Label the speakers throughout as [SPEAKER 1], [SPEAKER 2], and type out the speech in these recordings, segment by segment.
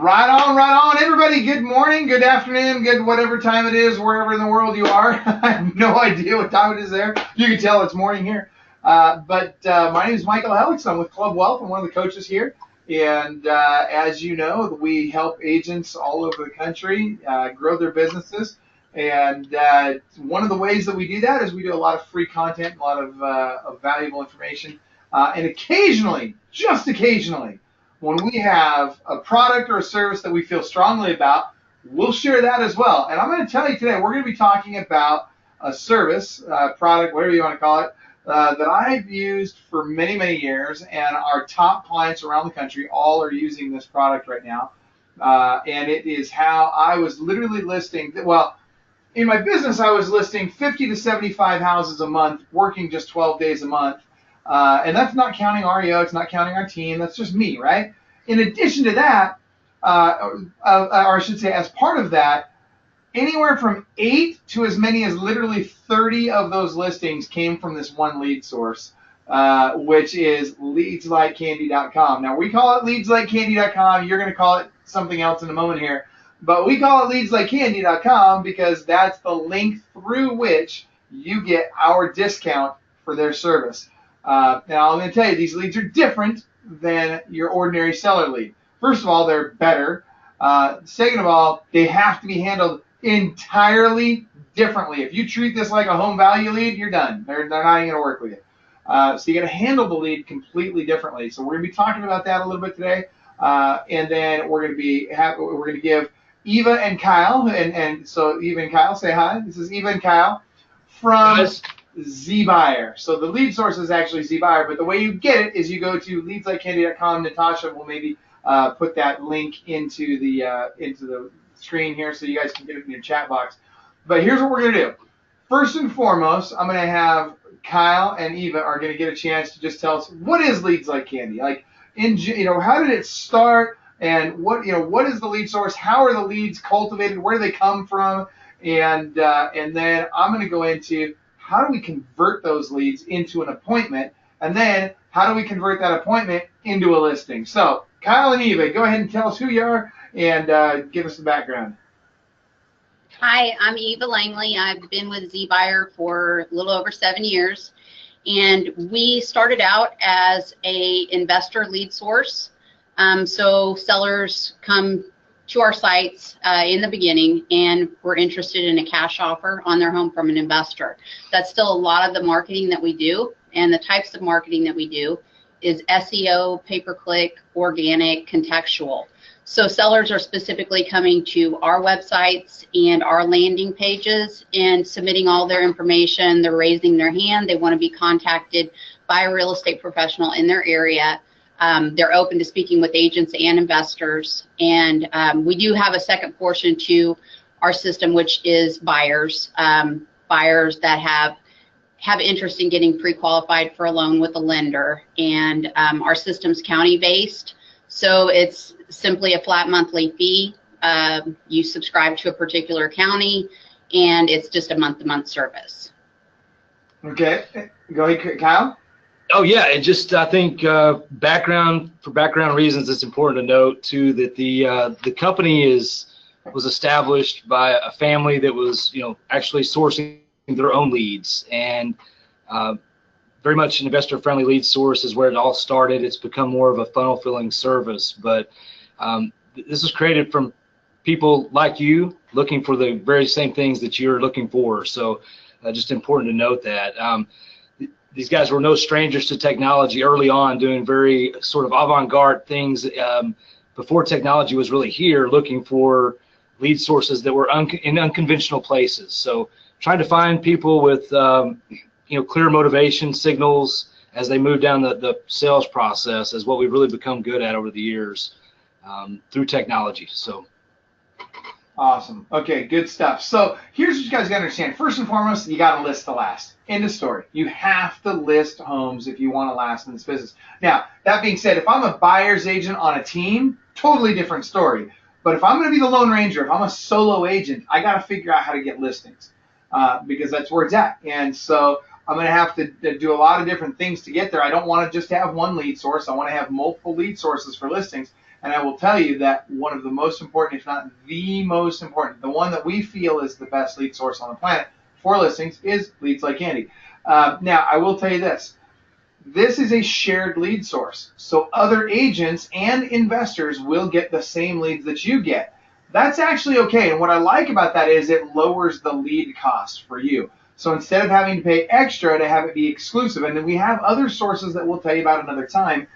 [SPEAKER 1] Right on, everybody. Good morning, good afternoon, good whatever time it is, wherever in the world you are. I have no idea what time it is there. You can tell it's morning here. But my name is Michael Hellickson. I'm with Club Wealth. I'm one of the coaches here. And as you know, we help agents all over the country grow their businesses. And one of the ways that we do that is we do a lot of free content, a lot of valuable information. And occasionally, just occasionally, when we have a product or a service that we feel strongly about, we'll share that as well. And I'm going to tell you today, we're going to be talking about a service, product, whatever you want to call it, that I've used for many, many years, and our top clients around the country all are using this product right now. And it is how I was literally listing, well, in my business, I was listing 50 to 75 houses a month, working just 12 days a month. And that's not counting REO, it's not counting our team, that's just me, right? In addition to that, or I should say as part of that, anywhere from 8 to as many as literally 30 of those listings came from this one lead source, which is leadslikecandy.com. Now, we call it leadslikecandy.com. You're going to call it something else in a moment here. But we call it leadslikecandy.com because that's the link through which you get our discount for their service. Now, I'm going to tell you, these leads are different than your ordinary seller lead. First of all, they're better. Second of all, they have to be handled entirely differently. If you treat this like a home value lead, you're done. They're not even going to work with you. So you got to handle the lead completely differently. So we're going to be talking about that a little bit today, and then we're going to give Eva and Kyle, and so Eva and Kyle, say hi. This is Eva and Kyle from ZBuyer. So the lead source is actually ZBuyer, but the way you get it is you go to leadslikecandy.com. Natasha will maybe put that link into the screen here so you guys can get it in your chat box. But here's what we're going to do. First and foremost, I'm going to have Kyle and Eva are going to get a chance to just tell us what is Leads Like Candy. Like, how did it start, and what is the lead source? How are the leads cultivated? Where do they come from? And then I'm going to go into how do we convert those leads into an appointment, and then how do we convert that appointment into a listing? So, Kyle and Eva, go ahead and tell us who you are and give us the background.
[SPEAKER 2] Hi, I'm Eva Langley. I've been with ZBuyer for a little over 7 years, and we started out as a investor lead source. So sellers come to our sites in the beginning and we're interested in a cash offer on their home from an investor. That's still a lot of the marketing that we do, and the types of marketing that we do is SEO, pay-per-click, organic, contextual. So sellers are specifically coming to our websites and our landing pages and submitting all their information. They're raising their hand. They want to be contacted by a real estate professional in their area. They're open to speaking with agents and investors. And we do have a second portion to our system, which is buyers, buyers that have interest in getting pre-qualified for a loan with a lender. And our system's county-based, so it's simply a flat monthly fee. You subscribe to a particular county, and it's just a month-to-month service.
[SPEAKER 1] Okay, go ahead, Kyle.
[SPEAKER 3] Oh yeah, it just, I think for background reasons, it's important to note too that the company was established by a family that was actually sourcing their own leads, and very much an investor-friendly lead source is where it all started. It's become more of a funnel-filling service, but this was created from people like you looking for the very same things that you're looking for. So just important to note that. These guys were no strangers to technology early on, doing very sort of avant-garde things before technology was really here, looking for lead sources that were in unconventional places. So trying to find people with clear motivation signals as they move down the sales process is what we've really become good at over the years through technology. So
[SPEAKER 1] awesome. Okay, good stuff. So here's what you guys got to understand. First and foremost, you got to list to last. End of story. You have to list homes if you want to last in this business. Now, that being said, if I'm a buyer's agent on a team, totally different story. But if I'm going to be the Lone Ranger, if I'm a solo agent, I got to figure out how to get listings because that's where it's at. And so I'm going to have to do a lot of different things to get there. I don't want to just have one lead source. I want to have multiple lead sources for listings. And I will tell you that one of the most important, if not the most important, the one that we feel is the best lead source on the planet for listings is Leads Like Candy. Now, I will tell you this. This is a shared lead source. So other agents and investors will get the same leads that you get. That's actually okay. And what I like about that is it lowers the lead cost for you. So instead of having to pay extra to have it be exclusive, and then we have other sources that we'll tell you about another time,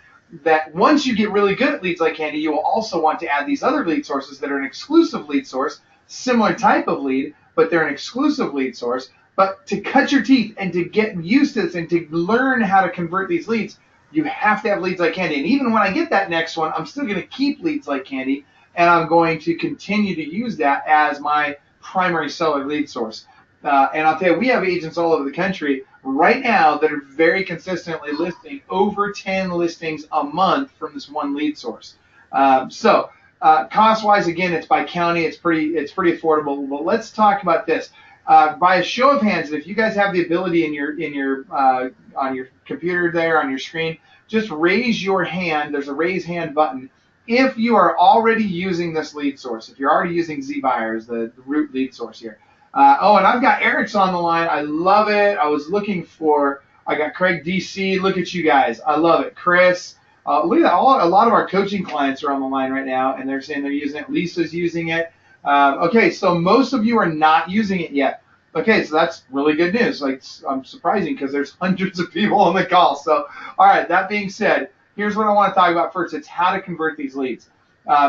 [SPEAKER 1] that once you get really good at Leads Like Candy, you will also want to add these other lead sources that are an exclusive lead source, similar type of lead, but they're an exclusive lead source. But to cut your teeth and to get used to this and to learn how to convert these leads, you have to have Leads Like Candy. And even when I get that next one, I'm still going to keep Leads Like Candy, and I'm going to continue to use that as my primary seller lead source. And I'll tell you, we have agents all over the country right now that are very consistently listing over 10 listings a month from this one lead source. Cost-wise, again, it's by county. It's pretty affordable. But let's talk about this. By a show of hands, if you guys have the ability on your computer there on your screen, just raise your hand. There's a raise hand button. If you are already using this lead source, if you're already using ZBuyer as the root lead source here. And I've got Eric's on the line. I love it. I got Craig DC. Look at you guys. I love it. Chris. Look at that. A lot of our coaching clients are on the line right now, and they're saying they're using it. Lisa's using it. Okay, so most of you are not using it yet. Okay, so that's really good news. I'm surprising because there's hundreds of people on the call. So, all right, that being said, here's what I want to talk about first. It's how to convert these leads.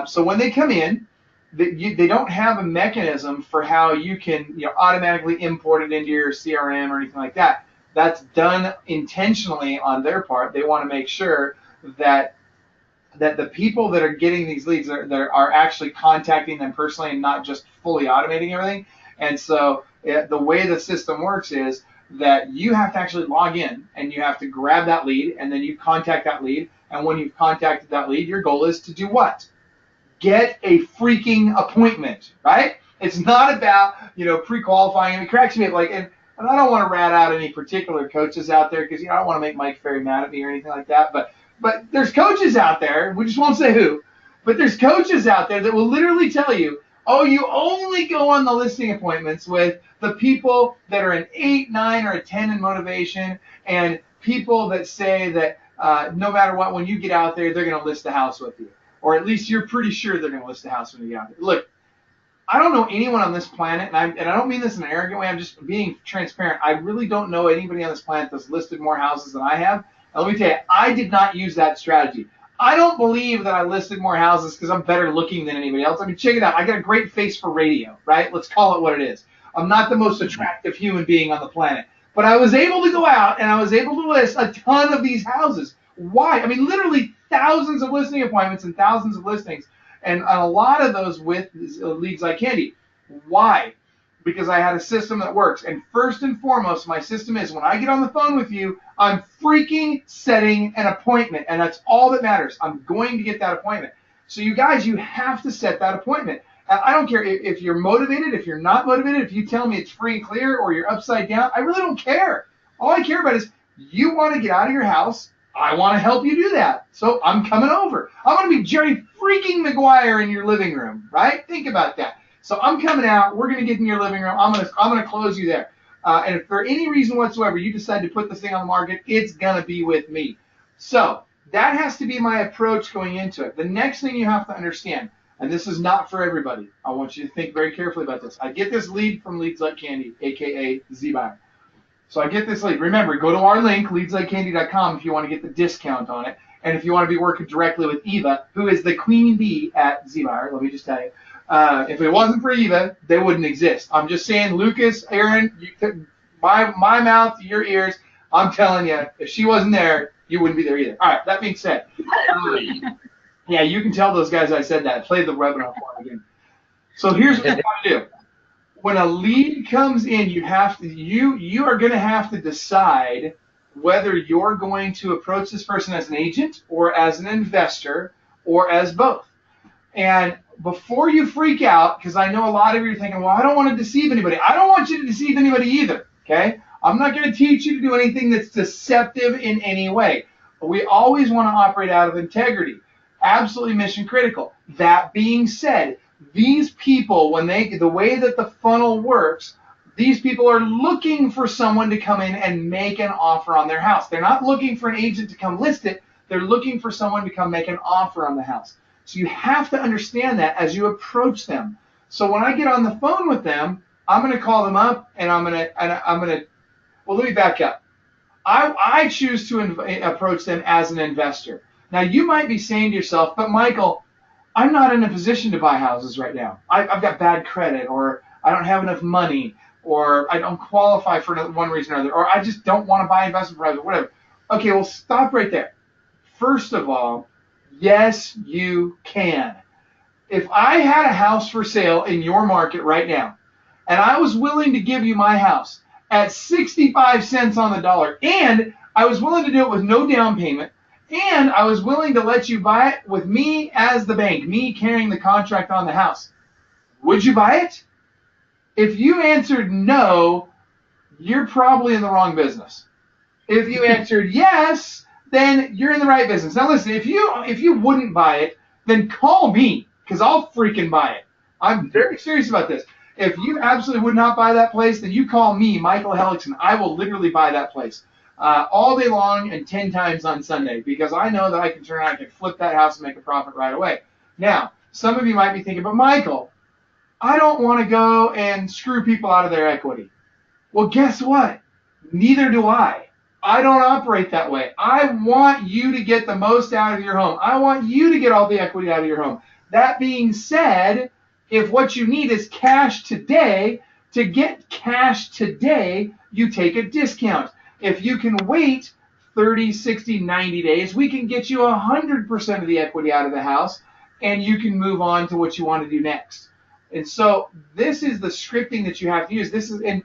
[SPEAKER 1] So when they come in, they don't have a mechanism for how you can automatically import it into your CRM or anything like that. That's done intentionally on their part. They want to make sure that the people that are getting these leads are actually contacting them personally and not just fully automating everything. And so the way the system works is that you have to actually log in and you have to grab that lead and then you contact that lead. And when you've contacted that lead, your goal is to do what? Get a freaking appointment, right? It's not about, pre-qualifying. And it cracks me up, and I don't want to rat out any particular coaches out there because, I don't want to make Mike Ferry mad at me or anything like that. But there's coaches out there, we just won't say who, but there's coaches out there that will literally tell you, oh, you only go on the listing appointments with the people that are an 8, 9, or a 10 in motivation, and people that say that no matter what, when you get out there, they're going to list the house with you. Or at least you're pretty sure they're going to list the house when you get out there. Look, I don't know anyone on this planet, and I don't mean this in an arrogant way, I'm just being transparent. I really don't know anybody on this planet that's listed more houses than I have. And let me tell you, I did not use that strategy. I don't believe that I listed more houses because I'm better looking than anybody else. I mean, check it out. I got a great face for radio, right? Let's call it what it is. I'm not the most attractive human being on the planet. But I was able to go out and I was able to list a ton of these houses. Why? I mean, literally thousands of listing appointments and thousands of listings. And a lot of those with Leads Like Candy. Why? Because I had a system that works. And first and foremost, my system is when I get on the phone with you, I'm freaking setting an appointment. And that's all that matters. I'm going to get that appointment. So you guys, you have to set that appointment. I don't care if you're motivated, if you're not motivated, if you tell me it's free and clear or you're upside down. I really don't care. All I care about is you want to get out of your house. I want to help you do that. So I'm coming over. I'm going to be Jerry freaking Maguire in your living room, right? Think about that. So I'm coming out. We're going to get in your living room. I'm going to close you there. And if for any reason whatsoever you decide to put this thing on the market, it's going to be with me. So that has to be my approach going into it. The next thing you have to understand, and this is not for everybody. I want you to think very carefully about this. I get this lead from Leads Like Candy, a.k.a. ZBuyer. So I get this lead. Remember, go to our link, leadslikecandy.com, if you want to get the discount on it. And if you want to be working directly with Eva, who is the queen bee at ZBuyer, let me just tell you. If it wasn't for Eva, they wouldn't exist. I'm just saying, Lucas, Aaron, my mouth to your ears, I'm telling you, if she wasn't there, you wouldn't be there either. All right, that being said, yeah, you can tell those guys I said that. Play the webinar for them again. So here's what you got to do. When a lead comes in, you are going to have to decide whether you're going to approach this person as an agent or as an investor or as both. And before you freak out, because I know a lot of you are thinking, well, I don't want to deceive anybody. I don't want you to deceive anybody either, okay? I'm not going to teach you to do anything that's deceptive in any way. We always want to operate out of integrity. Absolutely mission critical. That being said, these people, the way that the funnel works, these people are looking for someone to come in and make an offer on their house. They're not looking for an agent to come list it. They're looking for someone to come make an offer on the house. So you have to understand that as you approach them. So when I get on the phone with them, I'm going to call them up and well, let me back up. I choose to approach them as an investor. Now, you might be saying to yourself, but Michael, I'm not in a position to buy houses right now. I've got bad credit, or I don't have enough money, or I don't qualify for one reason or another, or I just don't want to buy investment properties, or whatever. Okay, well, stop right there. First of all, yes, you can. If I had a house for sale in your market right now, and I was willing to give you my house at 65 cents on the dollar, and I was willing to do it with no down payment, and I was willing to let you buy it with me as the bank, me carrying the contract on the house, would you buy it? If you answered no, you're probably in the wrong business. If you answered yes, then you're in the right business. Now listen, if you wouldn't buy it, then call me, because I'll freaking buy it. I'm very serious about this. If you absolutely would not buy that place, then you call me, Michael Hellickson. I will literally buy that place all day long and 10 times on Sunday, because I know that I can turn around, I can flip that house and make a profit right away. Now, some of you might be thinking, but Michael, I don't want to go and screw people out of their equity. Well, guess what? Neither do I. I don't operate that way. I want you to get the most out of your home. I want you to get all the equity out of your home. That being said, if what you need is cash today, to get cash today, you take a discount. If you can wait 30, 60, 90 days, we can get you 100% of the equity out of the house, and you can move on to what you want to do next. And so this is the scripting that you have to use. And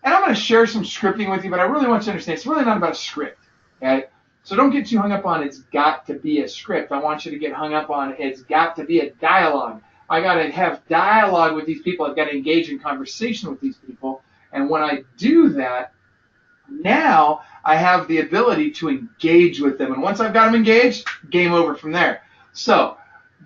[SPEAKER 1] I'm going to share some scripting with you, but I really want you to understand it's really not about a script. Okay? So don't get too hung up on it's got to be a script. I want you to get hung up on it's got to be a dialogue. I got to have dialogue with these people. I've got to engage in conversation with these people. And when I do that, now I have the ability to engage with them. And once I've got them engaged, game over from there. So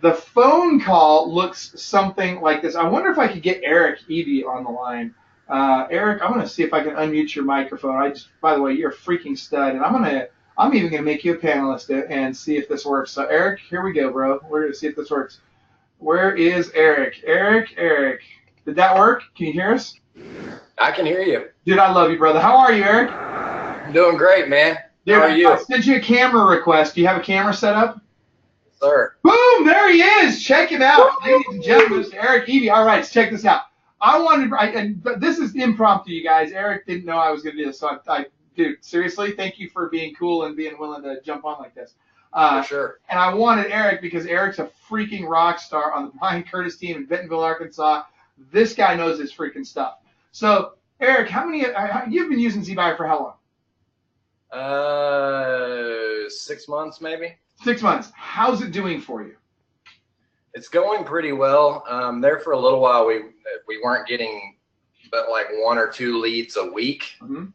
[SPEAKER 1] the phone call looks something like this. I wonder if I could get Eric Evie on the line. Eric, I'm going to see if I can unmute your microphone. By the way, you're a freaking stud. And I'm even going to make you a panelist and see if this works. So Eric, here we go, bro. We're going to see if this works. Where is Eric? Eric. Did that work? Can you hear us?
[SPEAKER 4] I can hear you.
[SPEAKER 1] Dude, I love you, brother. How are you, Eric?
[SPEAKER 4] I'm doing great, man.
[SPEAKER 1] Dude,
[SPEAKER 4] how are you?
[SPEAKER 1] I sent you a camera request. Do you have a camera set up?
[SPEAKER 4] Sir.
[SPEAKER 1] Boom! There he is. Check him out, ladies and gentlemen. Mr. Eric Evie. All right, let's check this out. But this is impromptu, you guys. Eric didn't know I was going to do this, so dude, seriously, thank you for being cool and being willing to jump on like this.
[SPEAKER 4] For sure.
[SPEAKER 1] And I wanted Eric because Eric's a freaking rock star on the Brian Curtis team in Bentonville, Arkansas. This guy knows his freaking stuff. So, Eric, you've been using ZBuyer for how
[SPEAKER 4] long? 6 months, maybe.
[SPEAKER 1] 6 months. How's it doing for you?
[SPEAKER 4] It's going pretty well. There for a little while, we weren't getting but like 1 or 2 leads a week. Mm-hmm.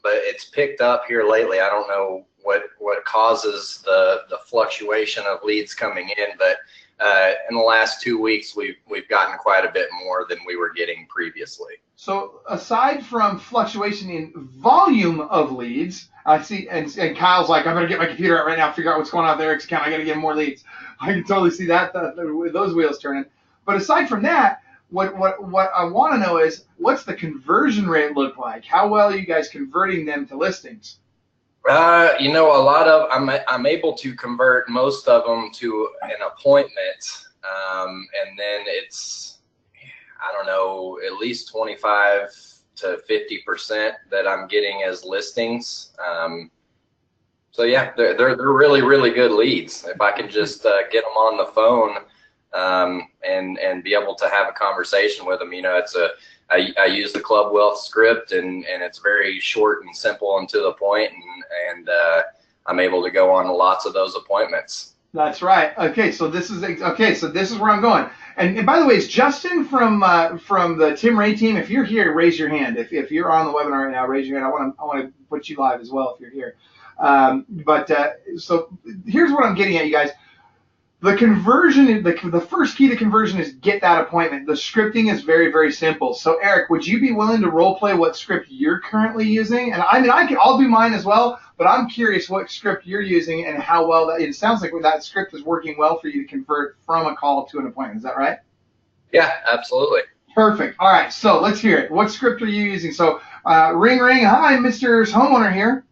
[SPEAKER 4] But it's picked up here lately. I don't know what causes the fluctuation of leads coming in, but in the last 2 weeks, we've gotten quite a bit more than we were getting previously.
[SPEAKER 1] So aside from fluctuation in volume of leads, I see, and Kyle's like, I'm going to get my computer out right now, figure out what's going on with Eric's account. I got to get him more leads. I can totally see that, those wheels turning. But aside from that, what I want to know is, what's the conversion rate look like? How well are you guys converting them to listings?
[SPEAKER 4] A lot of I'm able to convert most of them to an appointment, and then it's, I don't know, at least 25 to 50% that I'm getting as listings. So yeah, they're really, really good leads. If I can just get them on the phone and be able to have a conversation with them, I use the Club Wealth script, and it's very short and simple and to the point, and I'm able to go on lots of those appointments.
[SPEAKER 1] That's right. Okay, so this is where I'm going. And by the way, it's Justin from the Tim Ray team. If you're here, raise your hand. If you're on the webinar right now, raise your hand. I want to put you live as well if you're here. So here's what I'm getting at, you guys. The conversion, the first key to conversion is get that appointment. The scripting is very, very simple. So Eric, would you be willing to role play what script you're currently using? And I mean, I'll do mine as well, but I'm curious what script you're using and how well it sounds like that script is working well for you to convert from a call to an appointment. Is that right?
[SPEAKER 4] Yeah, absolutely.
[SPEAKER 1] Perfect. All right, so let's hear it. What script are you using? So ring, ring. Hi, Mr. Homeowner here.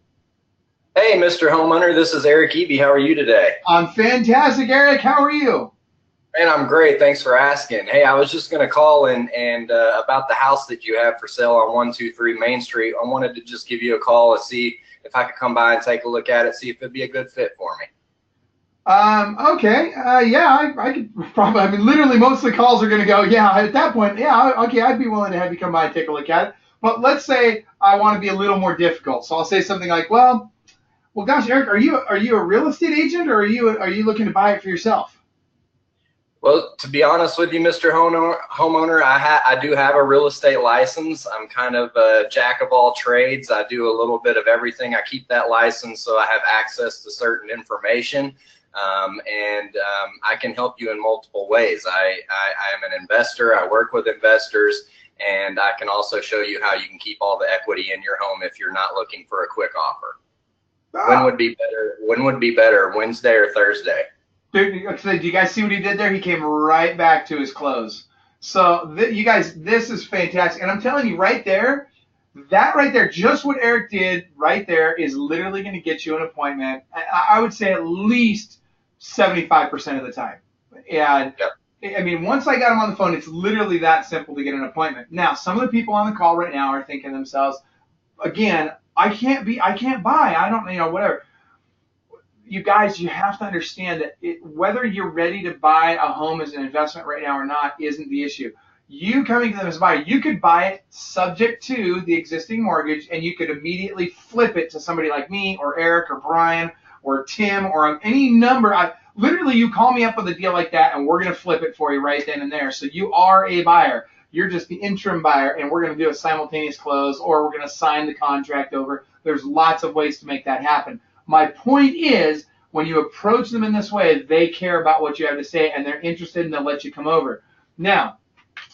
[SPEAKER 4] Hey, Mr. Homeowner, this is Eric Eby. How are you today?
[SPEAKER 1] I'm fantastic, Eric. How are you?
[SPEAKER 4] Man, I'm great. Thanks for asking. Hey, I was just going to call and about the house that you have for sale on 123 Main Street. I wanted to just give you a call and see if I could come by and take a look at it, see if it'd be a good fit for me.
[SPEAKER 1] Okay. Yeah, I could probably, I mean, literally most of the calls are going to go, yeah, at that point, yeah, okay, I'd be willing to have you come by and take a look at it. But let's say I want to be a little more difficult. So I'll say something like, well, gosh, Eric, are you a real estate agent, or are you looking to buy it for yourself?
[SPEAKER 4] Well, to be honest with you, Mr. Homeowner, I do have a real estate license. I'm kind of a jack of all trades. I do a little bit of everything. I keep that license so I have access to certain information, and I can help you in multiple ways. I am an investor. I work with investors, and I can also show you how you can keep all the equity in your home if you're not looking for a quick offer. When would be better? When would be better, Wednesday or Thursday?
[SPEAKER 1] Dude, do you guys see what he did there? He came right back to his close. So you guys, this is fantastic. And I'm telling you right there, that right there, just what Eric did right there is literally going to get you an appointment. I would say at least 75% of the time. And yep. I mean, once I got him on the phone, it's literally that simple to get an appointment. Now, some of the people on the call right now are thinking to themselves, again, I can't buy. I don't, whatever. You guys, you have to understand that whether you're ready to buy a home as an investment right now or not isn't the issue. You coming to them as a buyer, you could buy it subject to the existing mortgage, and you could immediately flip it to somebody like me or Eric or Brian or Tim or any number. Literally, you call me up with a deal like that, and we're going to flip it for you right then and there. So you are a buyer. You're just the interim buyer, and we're going to do a simultaneous close, or we're going to sign the contract over. There's lots of ways to make that happen. My point is, when you approach them in this way, they care about what you have to say, and they're interested, and they'll let you come over. Now,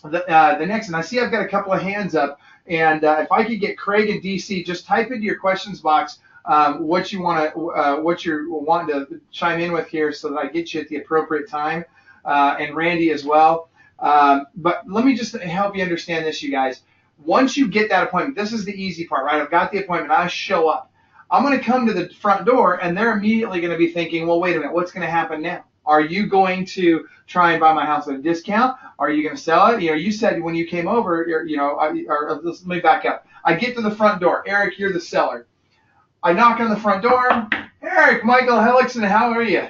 [SPEAKER 1] the next, and I see I've got a couple of hands up, and if I could get Craig and DC, just type into your questions box what you're wanting to chime in with here, so that I get you at the appropriate time, and Randy as well. But let me just help you understand this, you guys. Once you get that appointment, this is the easy part, right? I've got the appointment. I show up. I'm going to come to the front door, and they're immediately going to be thinking, well, wait a minute, what's going to happen now? Are you going to try and buy my house at a discount? Are you going to sell it? You said when you came over, let me back up. I get to the front door. Eric, you're the seller. I knock on the front door. Eric, Michael Hellickson, how are you?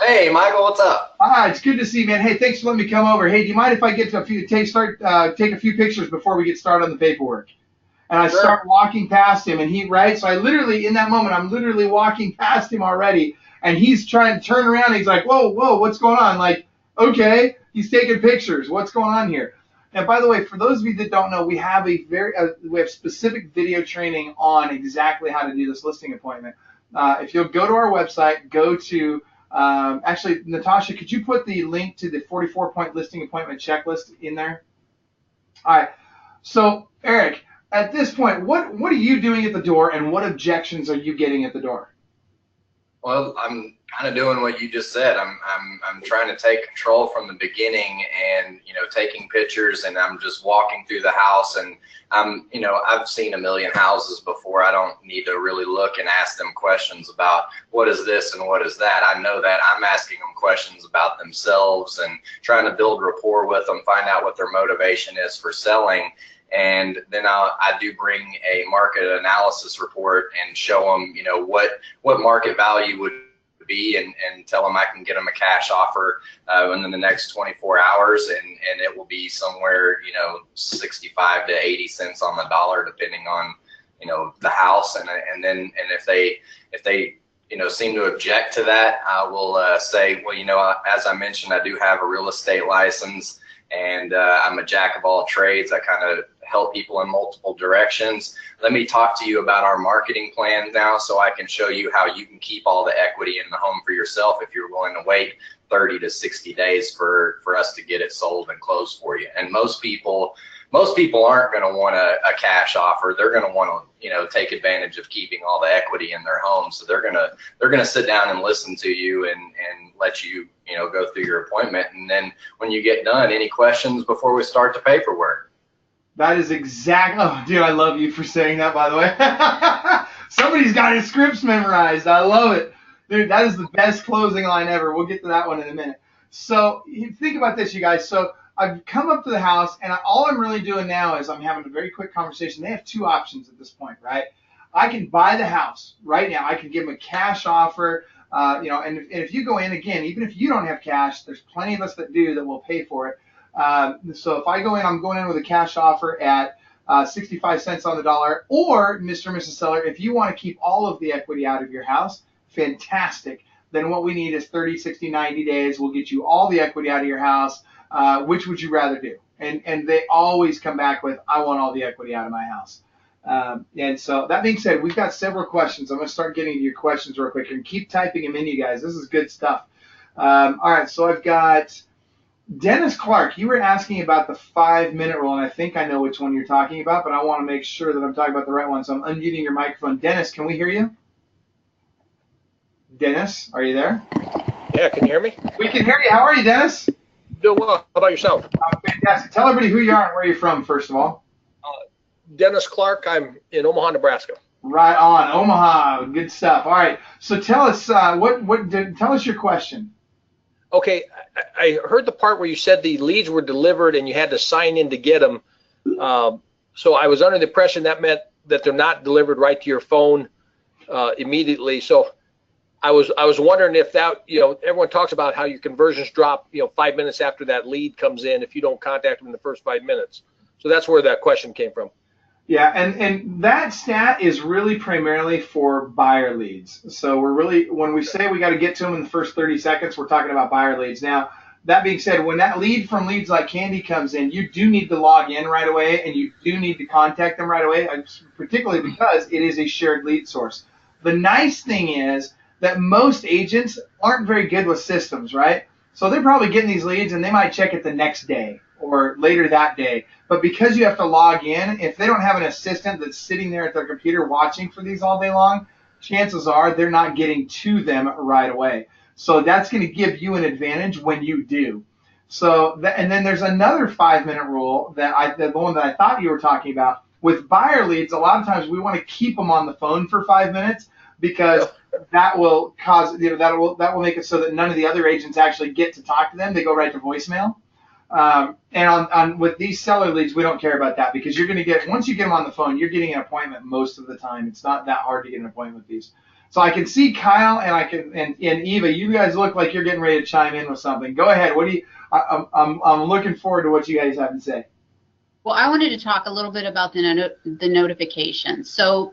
[SPEAKER 4] Hey, Michael, what's up?
[SPEAKER 1] It's good to see you, man. Hey, thanks for letting me come over. Hey, do you mind if I get to take a few pictures before we get started on the paperwork? And I start walking past him, and so I literally, in that moment, I'm literally walking past him already, and he's trying to turn around, and he's like, whoa, what's going on? Like, okay, he's taking pictures. What's going on here? And by the way, for those of you that don't know, we have we have specific video training on exactly how to do this listing appointment. If you'll go to our website, go to, actually, Natasha, could you put the link to the 44-point listing appointment checklist in there? All right. So, Eric, at this point, what are you doing at the door, and what objections are you getting at the door?
[SPEAKER 4] Well, I'm kind of doing what you just said. I'm trying to take control from the beginning, and taking pictures, and I'm just walking through the house, and I've seen a million houses before. I don't need to really look and ask them questions about what is this and what is that. I know that I'm asking them questions about themselves and trying to build rapport with them, find out what their motivation is for selling. And then I do bring a market analysis report and show them, what market value would be, and tell them I can get them a cash offer within the next 24 hours, and it will be somewhere, 65 to 80 cents on the dollar, depending on, the house. And if they seem to object to that, I will say, well, as I mentioned, I do have a real estate license, and I'm a jack of all trades. I kind of help people in multiple directions. Let me talk to you about our marketing plan now, so I can show you how you can keep all the equity in the home for yourself if you're willing to wait 30 to 60 days for us to get it sold and closed for you. And most people aren't going to want a cash offer. They're going to want to, take advantage of keeping all the equity in their home. So they're going to sit down and listen to you and let you, go through your appointment. And then when you get done, any questions before we start the paperwork?
[SPEAKER 1] That is exactly. Oh, dude, I love you for saying that, by the way. Somebody's got his scripts memorized. I love it. Dude, that is the best closing line ever. We'll get to that one in a minute. So think about this, you guys. So I've come up to the house, and all I'm really doing now is I'm having a very quick conversation. They have two options at this point, right? I can buy the house right now. I can give them a cash offer, and if you go in, again, even if you don't have cash, there's plenty of us that do that will pay for it. So if I go in, I'm going in with a cash offer at 65 cents on the dollar. Or, Mr. and Mrs. Seller, if you want to keep all of the equity out of your house, fantastic. Then what we need is 30, 60, 90 days. We'll get you all the equity out of your house. Which would you rather do? And they always come back with, I want all the equity out of my house. And so that being said, we've got several questions. I'm going to start getting to your questions real quick, and keep typing them in, you guys. This is good stuff. All right, so I've got Dennis Clark. You were asking about the 5-minute rule, and I think I know which one you're talking about, but I want to make sure that I'm talking about the right one. So I'm unmuting your microphone. Dennis, can we hear you? Dennis, are you there?
[SPEAKER 5] Yeah, can you hear me?
[SPEAKER 1] We can hear you. How are you, Dennis?
[SPEAKER 5] Doing well. How about yourself?
[SPEAKER 1] Fantastic. Tell everybody who you are and where you're from, first of all.
[SPEAKER 5] Dennis Clark. I'm in Omaha, Nebraska.
[SPEAKER 1] Right on, Omaha. Good stuff. All right. So tell us tell us your question.
[SPEAKER 5] Okay, I heard the part where you said the leads were delivered and you had to sign in to get them. So I was under the impression that meant that they're not delivered right to your phone immediately. So I was wondering if that, everyone talks about how your conversions drop, 5 minutes after that lead comes in if you don't contact them in the first 5 minutes. So that's where that question came from.
[SPEAKER 1] Yeah, and that stat is really primarily for buyer leads. So when we say we got to get to them in the first 30 seconds, we're talking about buyer leads. Now, that being said, when that lead from Leads Like Candy comes in, you do need to log in right away, and you do need to contact them right away, particularly because it is a shared lead source. The nice thing is that most agents aren't very good with systems, right? So they're probably getting these leads, and they might check it the next day or later that day. But because you have to log in, if they don't have an assistant that's sitting there at their computer watching for these all day long, chances are they're not getting to them right away. So that's going to give you an advantage when you do. So, and then there's another 5-minute rule the one that I thought you were talking about. With buyer leads, a lot of times we want to keep them on the phone for 5 minutes because that will cause, that will make it so that none of the other agents actually get to talk to them. They go right to voicemail. And with these seller leads, we don't care about that because you're going to get, once you get them on the phone, you're getting an appointment most of the time. It's not that hard to get an appointment with these. So I can see Kyle and Eva, you guys look like you're getting ready to chime in with something. Go ahead. I'm looking forward to what you guys have to say.
[SPEAKER 2] Well, I wanted to talk a little bit about the notification. So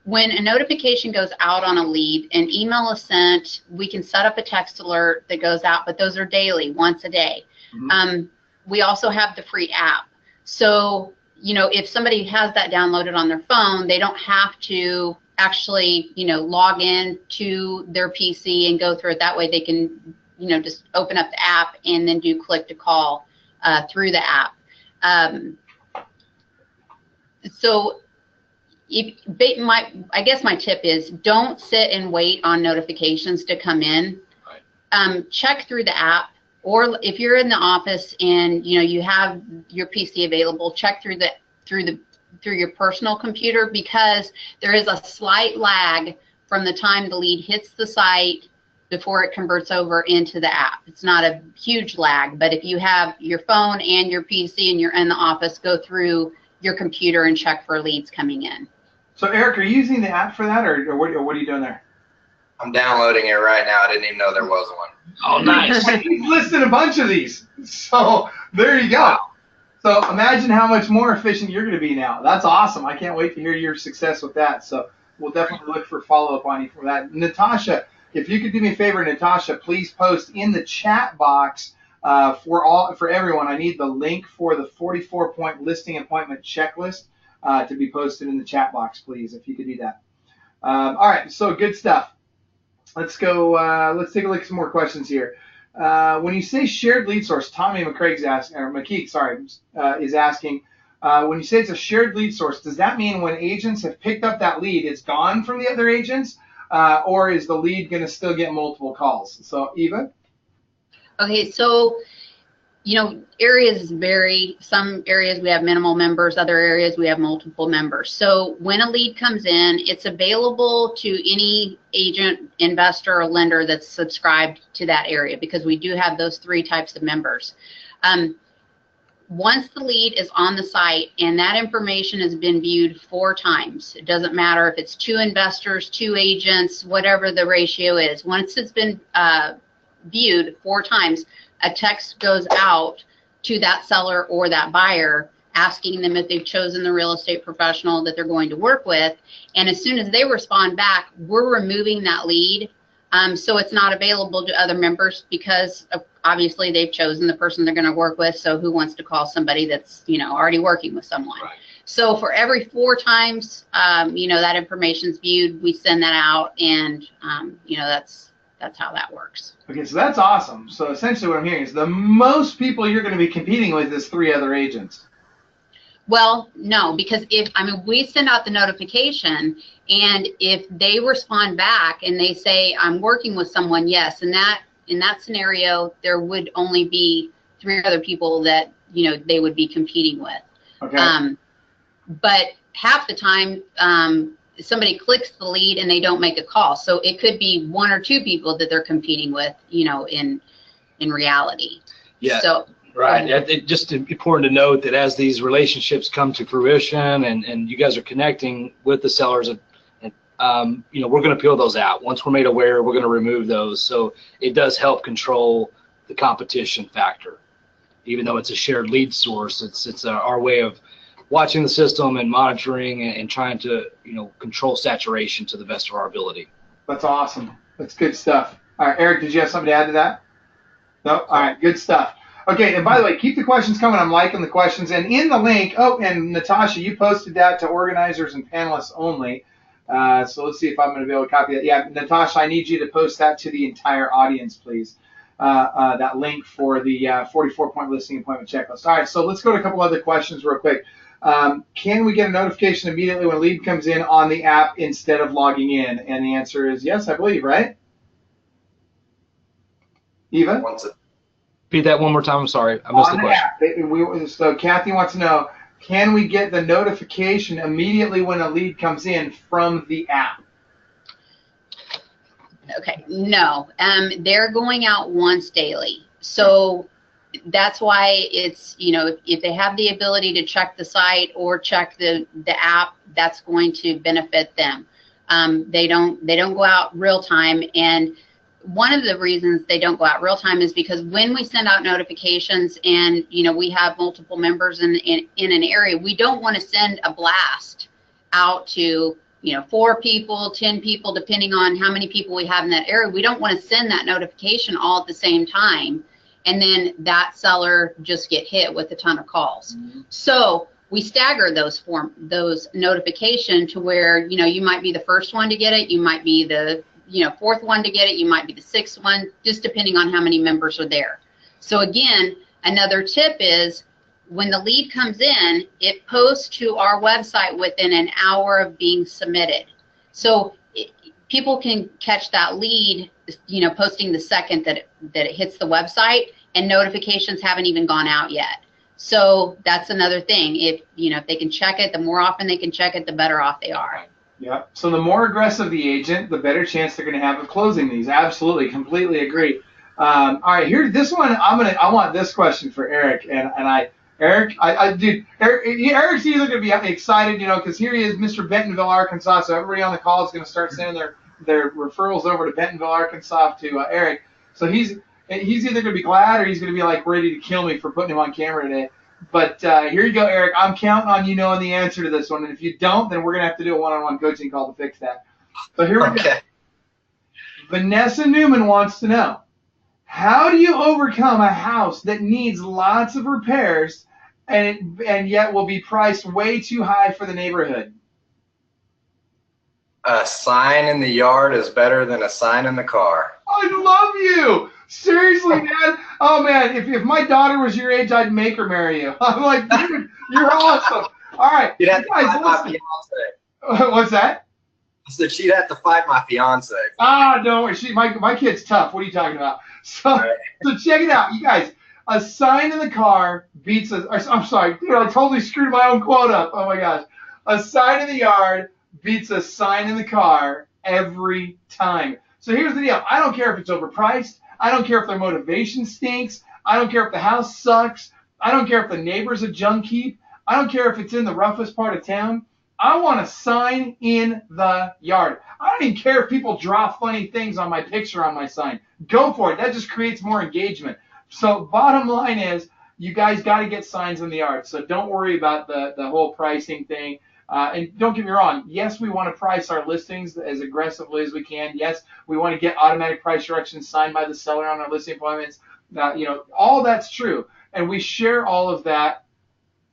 [SPEAKER 2] when a notification goes out on a lead, an email is sent, we can set up a text alert that goes out, but those are daily, once a day. Mm-hmm. We also have the free app. So, if somebody has that downloaded on their phone, they don't have to actually, log in to their PC and go through it. That way they can, just open up the app and then do click to call through the app. So I guess my tip is don't sit and wait on notifications to come in. Right. Check through the app, or if you're in the office and you have your PC available, check through your personal computer, because there is a slight lag from the time the lead hits the site before it converts over into the app. It's not a huge lag, but if you have your phone and your PC and you're in the office, go through your computer and check for leads coming in.
[SPEAKER 1] So Eric, are you using the app for that, or what are you doing there?
[SPEAKER 4] I'm downloading it right now. I didn't even know there was one.
[SPEAKER 3] Oh, nice.
[SPEAKER 1] He's listed a bunch of these. So there you go.
[SPEAKER 4] Wow. So
[SPEAKER 1] imagine how much more efficient you're going to be now. That's awesome. I can't wait to hear your success with that. So we'll definitely look for follow-up on you for that. Natasha, if you could do me a favor, Natasha, please post in the chat box for everyone. I need the link for the 44-point listing appointment checklist to be posted in the chat box, please, if you could do that. All right, so good stuff. Let's go. Let's take a look at some more questions here. When you say shared lead source, Tommy McCraig's asking, or McKeek, sorry, is asking. When you say it's a shared lead source, does that mean when agents have picked up that lead, it's gone from the other agents, or is the lead going to still get multiple calls? So, Eva?
[SPEAKER 2] Okay, so, areas vary. Some areas we have minimal members, other areas we have multiple members. So when a lead comes in, it's available to any agent, investor, or lender that's subscribed to that area, because we do have those 3 types of members. Once the lead is on the site and that information has been viewed 4 times, it doesn't matter if it's 2 investors, 2 agents, whatever the ratio is. Once it's been viewed 4 times, a text goes out to that seller or that buyer asking them if they've chosen the real estate professional that they're going to work with. And as soon as they respond back, we're removing that lead. So it's not available to other members, because obviously they've chosen the person they're going to work with. So who wants to call somebody that's, already working with someone?
[SPEAKER 3] Right.
[SPEAKER 2] So for every 4 times, that information's viewed, we send that out, and, that's how that works.
[SPEAKER 1] Okay, so that's awesome. So essentially what I'm hearing is the most people you're going to be competing with is 3 other agents.
[SPEAKER 2] Well, no, because we send out the notification, and if they respond back and they say, I'm working with someone, yes, in that scenario, there would only be 3 other people that, they would be competing with.
[SPEAKER 1] Okay.
[SPEAKER 2] But half the time, somebody clicks the lead and they don't make a call. So it could be 1 or 2 people that they're competing with, in reality.
[SPEAKER 3] Yeah.
[SPEAKER 2] So,
[SPEAKER 3] right. It's just important to note that as these relationships come to fruition and you guys are connecting with the sellers, we're going to peel those out. Once we're made aware, we're going to remove those. So it does help control the competition factor. Even though it's a shared lead source, it's our way of watching the system and monitoring and trying to, control saturation to the best of our ability.
[SPEAKER 1] That's awesome. That's good stuff. All right, Eric, did you have something to add to that? No? All right, good stuff. Okay, and by the way, keep the questions coming. I'm liking the questions. And in the link, and Natasha, you posted that to organizers and panelists only. So let's see if I'm going to be able to copy that. Yeah, Natasha, I need you to post that to the entire audience, please. That link for the 44-point listing appointment checklist. All right, so let's go to a couple other questions real quick. Can we get a notification immediately when a lead comes in on the app instead of logging in? And the answer is yes, I believe, right? Eva?
[SPEAKER 3] Repeat that one more time. I'm sorry. I missed the question.
[SPEAKER 1] So Kathy wants to know, can we get the notification immediately when a lead comes in from the app?
[SPEAKER 2] Okay, no. They're going out once daily. So that's why it's, if they have the ability to check the site or check the app, that's going to benefit them. They don't go out real time. And one of the reasons they don't go out real time is because when we send out notifications and, we have multiple members in an area, we don't want to send a blast out to, 4 people, 10 people, depending on how many people we have in that area. We don't want to send that notification all at the same time, and then that seller just get hit with a ton of calls. Mm-hmm. So we stagger those notification to where, you might be the first one to get it, you might be the 4th one to get it, you might be the 6th one, just depending on how many members are there. So again, another tip is when the lead comes in, it posts to our website within an hour of being submitted. So people can catch that lead, posting the second that it hits the website, and notifications haven't even gone out yet. So that's another thing. If they can check it, the more often they can check it, the better off they are.
[SPEAKER 1] Yeah. So the more aggressive the agent, the better chance they're going to have of closing these. Absolutely, completely agree. All right, here, this one. I want this question for Eric, Eric's either going to be excited, because here he is, Mr. Bentonville, Arkansas. So everybody on the call is going to start sending their referrals over to Bentonville, Arkansas to Eric. So he's either going to be glad or he's going to be ready to kill me for putting him on camera today. But here you go, Eric. I'm counting on you knowing the answer to this one. And if you don't, then we're going to have to do a one-on-one coaching call to fix that. So here we go. Vanessa Newman wants to know, how do you overcome a house that needs lots of repairs and yet will be priced way too high for the neighborhood?
[SPEAKER 4] A sign in the yard is better than a sign in the car.
[SPEAKER 1] I love you. Seriously, man. Oh, man, if my daughter was your age, I'd make her marry you. I'm like, dude, you're awesome. All right.
[SPEAKER 4] You'd have to
[SPEAKER 1] guys,
[SPEAKER 4] fight my
[SPEAKER 1] listen.
[SPEAKER 4] fiance.
[SPEAKER 1] What's that?
[SPEAKER 4] I said she'd have to fight my fiance.
[SPEAKER 1] Don't worry. My kid's tough. What are you talking about? So check it out, you guys. A sign in the car beats a. I'm sorry, dude. I totally screwed my own quote up. Oh my gosh. A sign in the yard beats a sign in the car every time. So here's the deal. I don't care if it's overpriced. I don't care if their motivation stinks. I don't care if the house sucks. I don't care if the neighbor's a junk heap. I don't care if it's in the roughest part of town. I want a sign in the yard. I don't even care if people draw funny things on my picture on my sign. Go for it. That just creates more engagement. So bottom line is, you guys got to get signs in the yard. So don't worry about the whole pricing thing. And don't get me wrong. Yes, we want to price our listings as aggressively as we can. Yes, we want to get automatic price directions signed by the seller on our listing appointments. All that's true. And we share all of that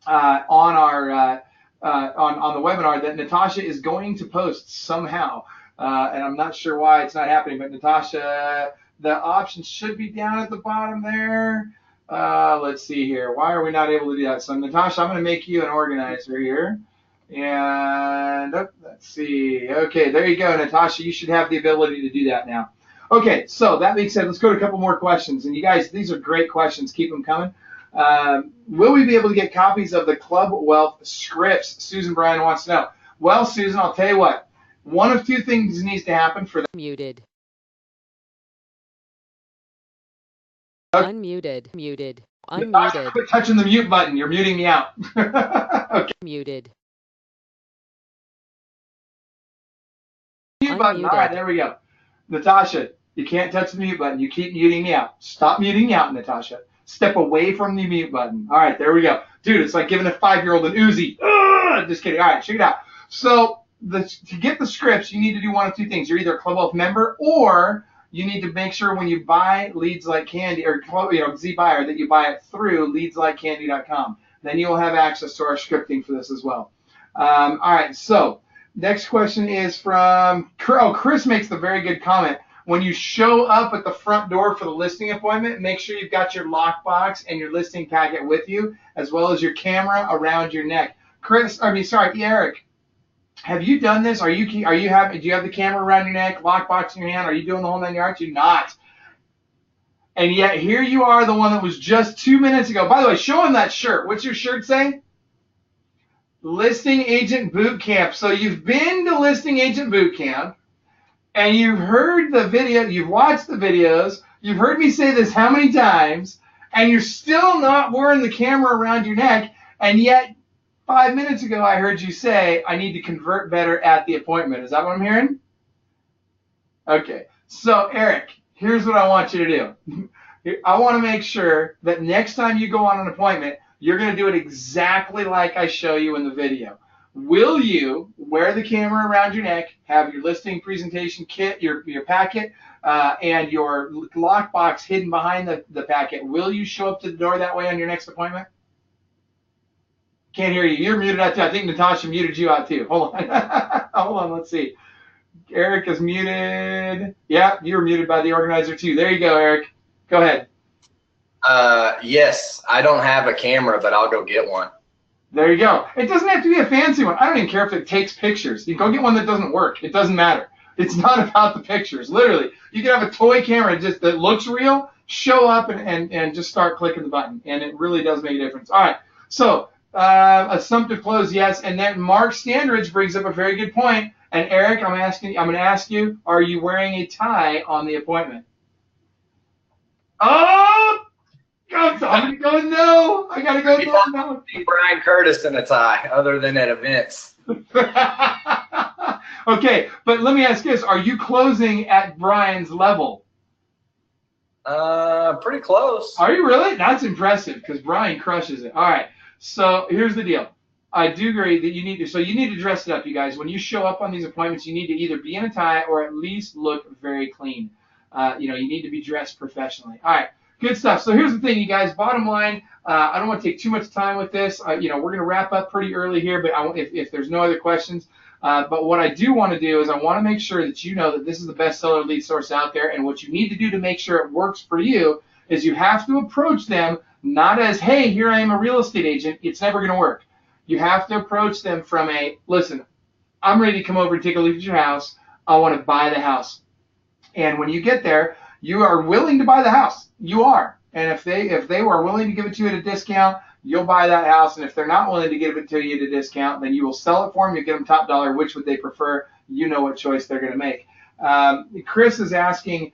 [SPEAKER 1] on our on the webinar that Natasha is going to post somehow. And I'm not sure why it's not happening, but Natasha, the options should be down at the bottom there. Let's see here. Why are we not able to do that? So Natasha, I'm going to make you an organizer here. And let's see. Okay, there you go, Natasha. You should have the ability to do that now. Okay, so that being said, let's go to a couple more questions. And you guys, these are great questions. Keep them coming. Will we be able to get copies of the Club Wealth scripts? Susan Bryan wants to know. Well, Susan, I'll tell you what. One of two things needs to happen for that.
[SPEAKER 6] Muted.
[SPEAKER 1] Okay.
[SPEAKER 6] Unmuted. Muted.
[SPEAKER 1] Natasha,
[SPEAKER 6] Unmuted.
[SPEAKER 1] quit touching the mute button. You're muting me out. Okay.
[SPEAKER 6] Muted.
[SPEAKER 1] Mute button. All right, there we go. Natasha, you can't touch the mute button. You keep muting me out. Stop muting me out, Natasha. Step away from the mute button. All right, there we go. Dude, it's like giving a 5-year-old an Uzi. Just kidding. All right, check it out. So to get the scripts, you need to do one of two things. You're either a Club Wealth member, or you need to make sure when you buy Leads Like Candy, or Z Buyer, that you buy it through leadslikecandy.com. Then you'll have access to our scripting for this as well. All right, so next question is from Chris makes the very good comment. When you show up at the front door for the listing appointment, make sure you've got your lockbox and your listing packet with you, as well as your camera around your neck. Eric, have you done this? Do you have the camera around your neck, lockbox in your hand? Are you doing the whole 9 yards? You're not. And yet here you are, the one that was just 2 minutes ago. By the way, show him that shirt. What's your shirt say? Listing Agent Boot Camp. So you've been to Listing Agent Boot Camp, and you've heard the video, you've watched the videos, you've heard me say this how many times, and you're still not wearing the camera around your neck, and yet 5 minutes ago I heard you say, I need to convert better at the appointment. Is that what I'm hearing? Okay. So, Eric, here's what I want you to do. I want to make sure that next time you go on an appointment, you're going to do it exactly like I show you in the video. Will you wear the camera around your neck, have your listing presentation kit, your packet, and your lockbox hidden behind the packet? Will you show up to the door that way on your next appointment? Can't hear you. You're muted out too. I think Natasha muted you out too. Hold on. Hold on. Let's see. Eric is muted. Yeah, you're muted by the organizer too. There you go, Eric. Go ahead.
[SPEAKER 4] Yes, I don't have a camera, but I'll go get one.
[SPEAKER 1] There you go. It doesn't have to be a fancy one. I don't even care if it takes pictures. You go get one that doesn't work. It doesn't matter. It's not about the pictures. Literally, you can have a toy camera just that looks real, show up and just start clicking the button, and it really does make a difference. All right. So assumptive close, yes. And then Mark Standridge brings up a very good point. And Eric, I'm going to ask you, are you wearing a tie on the appointment? Oh! I'm going to go no. I got to go no.
[SPEAKER 4] See Brian Curtis in a tie, other than at events.
[SPEAKER 1] Okay, but let me ask this. Are you closing at Brian's level?
[SPEAKER 4] Pretty close.
[SPEAKER 1] Are you really? That's impressive, because Brian crushes it. All right. So here's the deal. I do agree that you need to. So you need to dress it up, you guys. When you show up on these appointments, you need to either be in a tie or at least look very clean. You need to be dressed professionally. All right, good stuff. So here's the thing, you guys. Bottom line, I don't want to take too much time with this. We're going to wrap up pretty early here, but if there's no other questions, but what I do want to do is I want to make sure that you know that this is the best seller lead source out there, and what you need to do to make sure it works for you is you have to approach them not as, hey, here I am a real estate agent. It's never going to work. You have to approach them from listen, I'm ready to come over and take a look at your house. I want to buy the house. And when you get there, you are willing to buy the house. You are. And if they were willing to give it to you at a discount, you'll buy that house. And if they're not willing to give it to you at a discount, then you will sell it for them. You get them top dollar. Which would they prefer? You know what choice they're going to make. Chris is asking,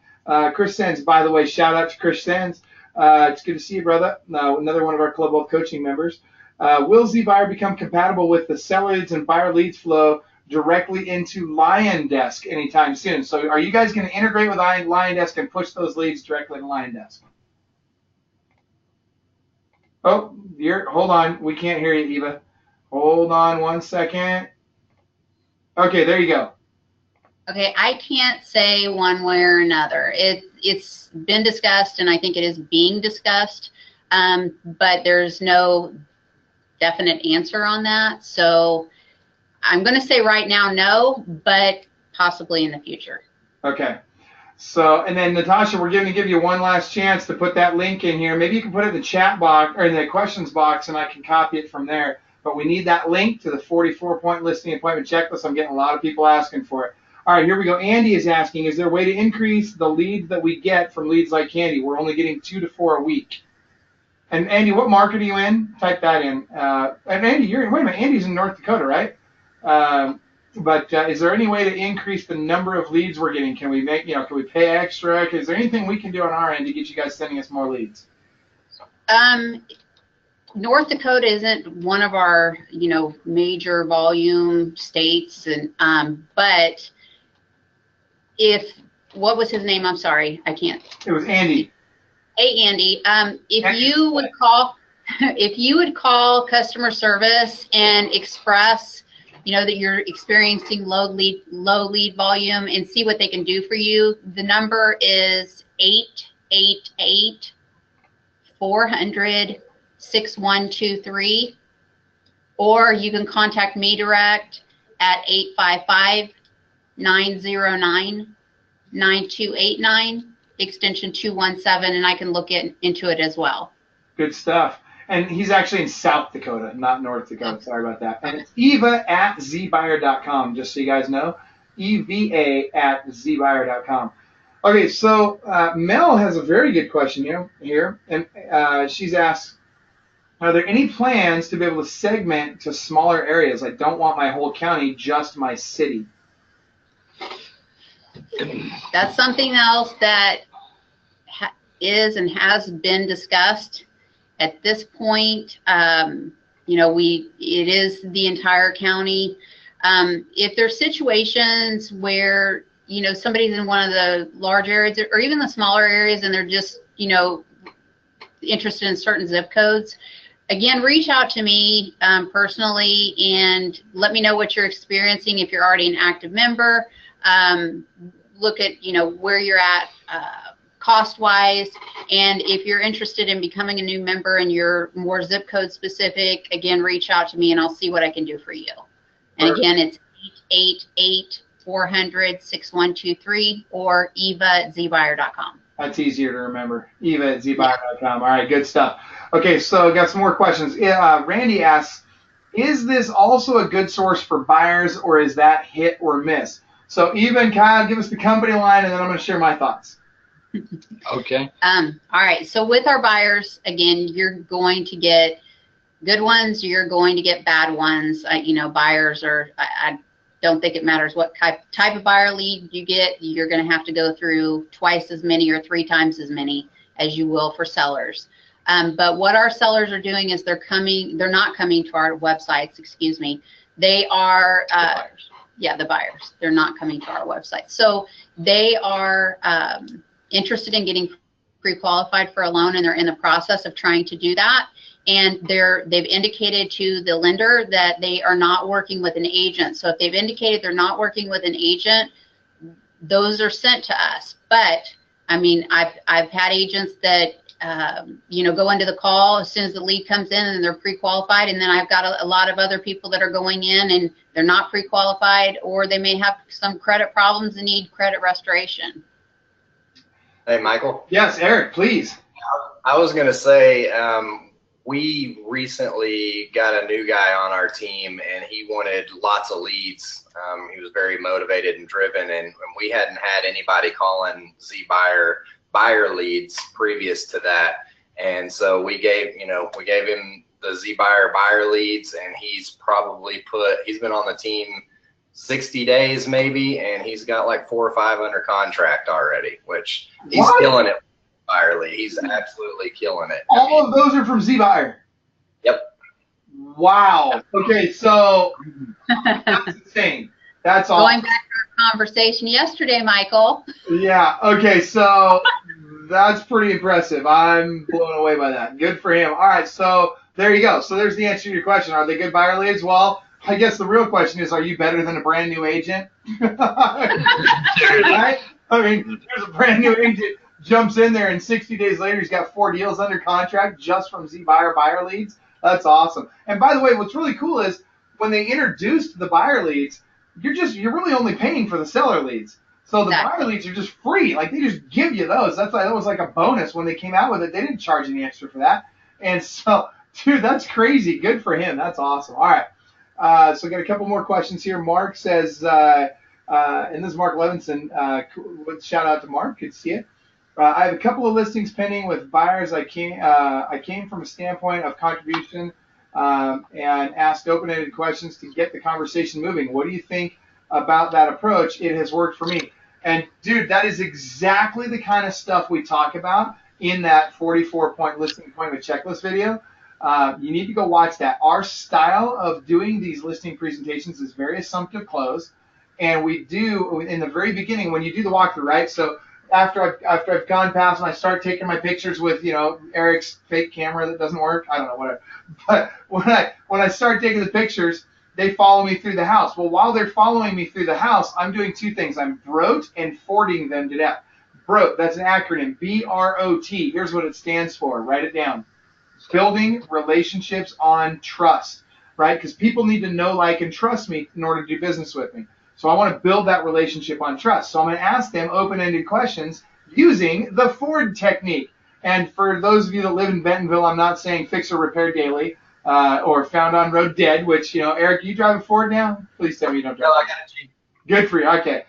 [SPEAKER 1] Chris Sens, by the way, shout out to Chris Sens. It's good to see you, brother. Another one of our Club Wealth coaching members. Will ZBuyer become compatible with the seller leads and buyer leads flow directly into Lion Desk anytime soon? So are you guys going to integrate with Lion Desk and push those leads directly to Lion Desk? Oh, hold on. We can't hear you, Eva. Hold on 1 second. Okay, there you go.
[SPEAKER 2] Okay, I can't say one way or another. It's been discussed, and I think it is being discussed, but there's no definite answer on that. So I'm going to say right now no, but possibly in the future.
[SPEAKER 1] Okay. So, and then Natasha, we're going to give you one last chance to put that link in here. Maybe you can put it in the chat box or in the questions box, and I can copy it from there. But we need that link to the 44-point listing appointment checklist. I'm getting a lot of people asking for it. All right, here we go. Andy is asking, is there a way to increase the leads that we get from Leads Like Candy? We're only getting 2 to 4 a week. And Andy, what market are you in? Type that in. And Andy, wait a minute. Andy's in North Dakota, right? But is there any way to increase the number of leads we're getting? Can we can we pay extra? Is there anything we can do on our end to get you guys sending us more leads?
[SPEAKER 2] North Dakota isn't one of our, major volume states, and but what was his name? I'm sorry, I can't.
[SPEAKER 1] It was Andy.
[SPEAKER 2] Hey, Andy, if you would call customer service and express, that you're experiencing low lead volume and see what they can do for you. The number is 888-400-6123, or you can contact me direct at 855-909-9289. extension 217, and I can look into it as well.
[SPEAKER 1] Good stuff. And he's actually in South Dakota, not North Dakota. Sorry about that. And it's eva@zbuyer.com, just so you guys know. eva@zbuyer.com. Okay, so Mel has a very good question here. And she's asked, are there any plans to be able to segment to smaller areas? I don't want my whole county, just my city.
[SPEAKER 2] That's something else that is and has been discussed. At this point, it is the entire county. If there's situations where, somebody's in one of the large areas or even the smaller areas and they're just, interested in certain zip codes, again, reach out to me personally and let me know what you're experiencing. If you're already an active member, look at, where you're at cost-wise, and if you're interested in becoming a new member and you're more zip code specific, again, reach out to me and I'll see what I can do for you. And again, it's 888-400-6123 or eva@zbuyer.com.
[SPEAKER 1] That's easier to remember. eva@zbuyer.com. All right, good stuff. Okay, so got some more questions. Randy asks, is this also a good source for buyers, or is that hit or miss? So Eva and Kyle, give us the company line, and then I'm going to share my thoughts.
[SPEAKER 3] Okay.
[SPEAKER 2] All right. So with our buyers, again, you're going to get good ones. You're going to get bad ones. Buyers are, I don't think it matters what type of buyer lead you get. You're going to have to go through twice as many or 3 times as many as you will for sellers. But what our sellers are doing is they're not coming to our websites, excuse me. They are, the buyers. They're not coming to our website. So they are interested in getting pre-qualified for a loan, and they're in the process of trying to do that. and they've indicated to the lender that they are not working with an agent. So if they've indicated they're not working with an agent, those are sent to us. But I mean, I've had agents that go into the call as soon as the lead comes in and they're pre-qualified, and then I've got a lot of other people that are going in and they're not pre-qualified, or they may have some credit problems and need credit restoration.
[SPEAKER 4] Hey, Michael.
[SPEAKER 1] Yes, Eric, please.
[SPEAKER 4] I was going to say, we recently got a new guy on our team, and he wanted lots of leads. He was very motivated and driven, and we hadn't had anybody calling buyer leads previous to that. And so we gave him the buyer leads, and he's been on the team 60 days maybe, and he's got like 4 or 5 under contract already, which he's killing it. Buyer lead. He's absolutely killing it.
[SPEAKER 1] All of those are from Z-Buyer.
[SPEAKER 4] Yep.
[SPEAKER 1] Wow. Okay, so that's insane. That's all.
[SPEAKER 2] Going back to our conversation yesterday, Michael.
[SPEAKER 1] Yeah. Okay, so that's pretty impressive. I'm blown away by that. Good for him. All right, so there you go. So there's the answer to your question. Are they good buyer leads? Well, I guess the real question is, are you better than a brand new agent? Right? I mean, there's a brand new agent jumps in there, and 60 days later, he's got 4 deals under contract just from Z-Buyer buyer leads. That's awesome. And by the way, what's really cool is when they introduced the buyer leads, you're really only paying for the seller leads. So the buyer leads are just free. Like, they just give you those. That was like a bonus when they came out with it. They didn't charge any extra for that. And so, dude, that's crazy. Good for him. That's awesome. All right. So I got a couple more questions here. Mark says, and this is Mark Levinson. Shout out to Mark. Good to see you. I have a couple of listings pending with buyers. I came from a standpoint of contribution and asked open-ended questions to get the conversation moving. What do you think about that approach? It has worked for me. And, dude, that is exactly the kind of stuff we talk about in that 44-point listing appointment checklist video. You need to go watch that. Our style of doing these listing presentations is very assumptive close. And we do, in the very beginning, when you do the walkthrough, right? So after I've gone past and I start taking my pictures with, Eric's fake camera that doesn't work, I don't know, whatever. But when I start taking the pictures, they follow me through the house. Well, while they're following me through the house, I'm doing 2 things. I'm BROT and forwarding them to death. BROT, that's an acronym, B-R-O-T. Here's what it stands for. Write it down. Building relationships on trust, right? Because people need to know, like, and trust me in order to do business with me. So I want to build that relationship on trust. So I'm going to ask them open-ended questions using the Ford technique. And for those of you that live in Bentonville, I'm not saying fix or repair daily or found on road dead, which, Eric, you drive a Ford now? Please tell me you don't drive.
[SPEAKER 4] No, I got a Jeep.
[SPEAKER 1] Good for you. Okay.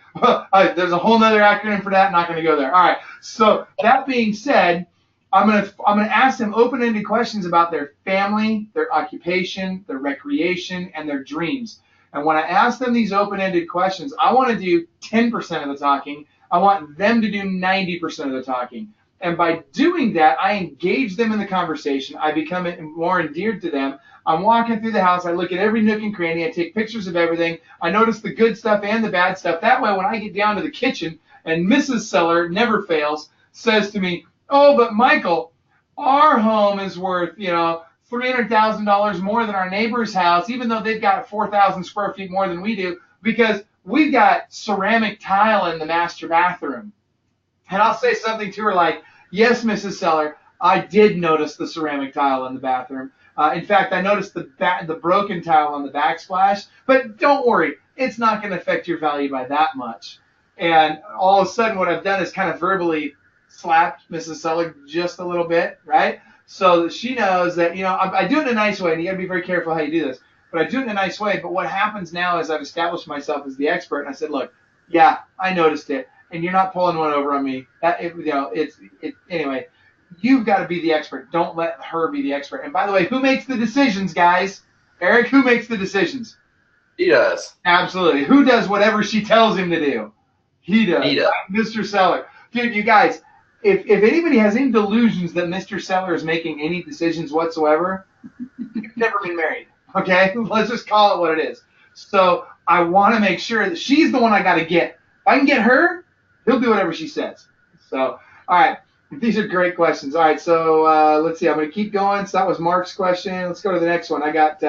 [SPEAKER 1] There's a whole nother acronym for that. Not going to go there. All right. So that being said, I'm going to ask them open-ended questions about their family, their occupation, their recreation, and their dreams. And when I ask them these open-ended questions, I want to do 10% of the talking. I want them to do 90% of the talking. And by doing that, I engage them in the conversation. I become more endeared to them. I'm walking through the house. I look at every nook and cranny. I take pictures of everything. I notice the good stuff and the bad stuff. That way, when I get down to the kitchen and Mrs. Seller never fails, says to me, "Oh, but Michael, our home is worth, $300,000 more than our neighbor's house, even though they've got 4,000 square feet more than we do, because we've got ceramic tile in the master bathroom." And I'll say something to her like, "Yes, Mrs. Seller, I did notice the ceramic tile in the bathroom. In fact, I noticed the broken tile on the backsplash, but don't worry, it's not going to affect your value by that much." And all of a sudden, what I've done is kind of verbally slapped Mrs. Seller just a little bit, right? So that she knows that, I do it in a nice way, and you got to be very careful how you do this. But I do it in a nice way. But what happens now is I've established myself as the expert, and I said, "Look, yeah, I noticed it, and you're not pulling one over on me. Anyway, you've got to be the expert. Don't let her be the expert." And by the way, who makes the decisions, guys? Eric, who makes the decisions?
[SPEAKER 4] He does.
[SPEAKER 1] Absolutely. Who does whatever she tells him to do? He does.
[SPEAKER 4] He does.
[SPEAKER 1] Mr. Seller. Dude, you guys, if anybody has any delusions that Mr. Seller is making any decisions whatsoever, you've never been married, okay? Let's just call it what it is. So I want to make sure that she's the one I got to get. If I can get her, he'll do whatever she says. So, all right. These are great questions. All right, so let's see. I'm going to keep going. So that was Mark's question. Let's go to the next one. I got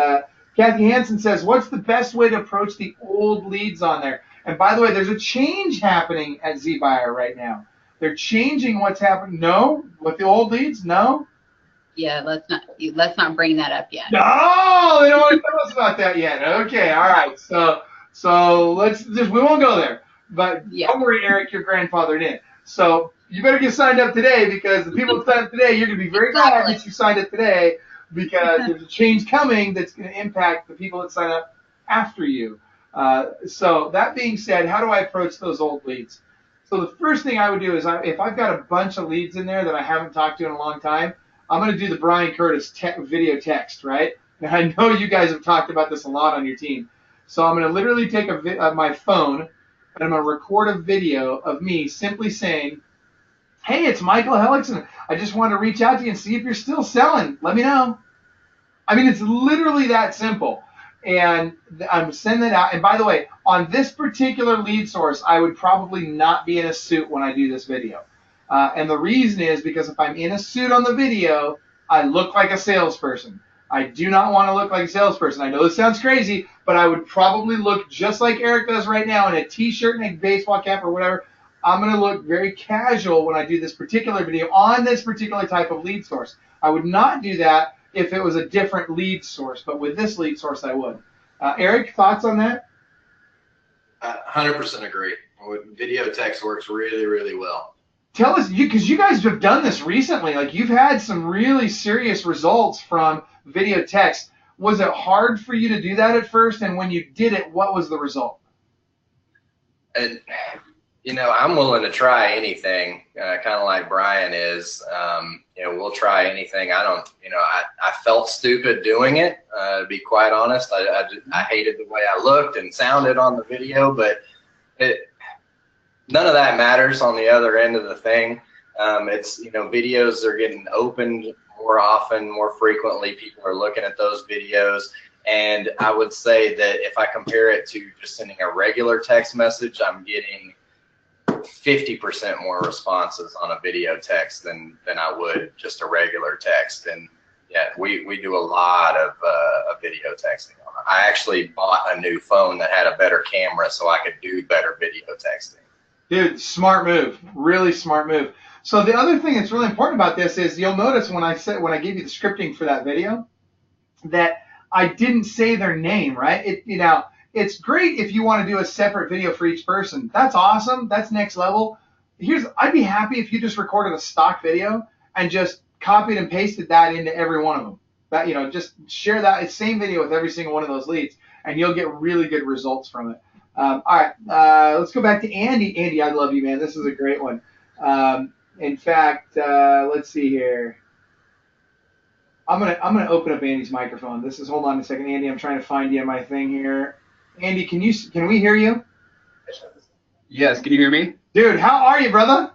[SPEAKER 1] Kathy Hansen says, what's the best way to approach the old leads on there? And by the way, there's a change happening at ZBuyer right now. They're changing what's happening. No? With the old leads? No?
[SPEAKER 2] Yeah, let's not bring that up yet.
[SPEAKER 1] No, they don't want to tell us about that yet. Okay, all right. So let's just, we won't go there. But Don't worry, Eric, you're grandfathered in. So you better get signed up today, because the people that signed up today, you're going to be very glad that you signed up today, because there's a change coming that's going to impact the people that sign up after you. So that being said, how do I approach those old leads? So the first thing I would do is, if I've got a bunch of leads in there that I haven't talked to in a long time, I'm going to do the Brian Curtis video text, right? And I know you guys have talked about this a lot on your team. So I'm going to literally take my phone, and I'm going to record a video of me simply saying, hey, it's Michael Hellickson. I just wanted to reach out to you and see if you're still selling. Let me know. I mean, it's literally that simple. And I'm sending it out. And by the way, on this particular lead source, I would probably not be in a suit when I do this video. And the reason is because if I'm in a suit on the video, I look like a salesperson. I do not want to look like a salesperson. I know this sounds crazy, but I would probably look just like Eric does right now in a t-shirt and a baseball cap or whatever. I'm going to look very casual when I do this particular video on this particular type of lead source. I would not do that if it was a different lead source, but with this lead source, I would. Eric, thoughts on that?
[SPEAKER 4] 100% agree. Video text works really, really well.
[SPEAKER 1] Tell us, because you guys have done this recently. Like, you've had some really serious results from video text. Was it hard for you to do that at first? And when you did it, what was the result?
[SPEAKER 4] And, I'm willing to try anything, kind of like Brian is. We'll try anything. I felt stupid doing it, to be quite honest. I hated the way I looked and sounded on the video, but none of that matters on the other end of the thing. Videos are getting opened more often, more frequently. People are looking at those videos. And I would say that if I compare it to just sending a regular text message, I'm getting 50% more responses on a video text than I would just a regular text. And yeah, we do a lot of video texting. I actually bought a new phone that had a better camera so I could do better video texting.
[SPEAKER 1] Dude, smart move. Really smart move. So the other thing that's really important about this is you'll notice when I gave you the scripting for that video that I didn't say their name, right? It's great if you want to do a separate video for each person. That's awesome. That's next level. I'd be happy if you just recorded a stock video and just copied and pasted that into every one of them. That, just share that same video with every single one of those leads, and you'll get really good results from it. All right, let's go back to Andy. Andy, I love you, man. This is a great one. In fact, let's see here. I'm gonna open up Andy's microphone. Hold on a second, Andy. I'm trying to find you in my thing here. Andy, can we hear you?
[SPEAKER 6] Yes, can you hear me?
[SPEAKER 1] Dude, how are you, brother?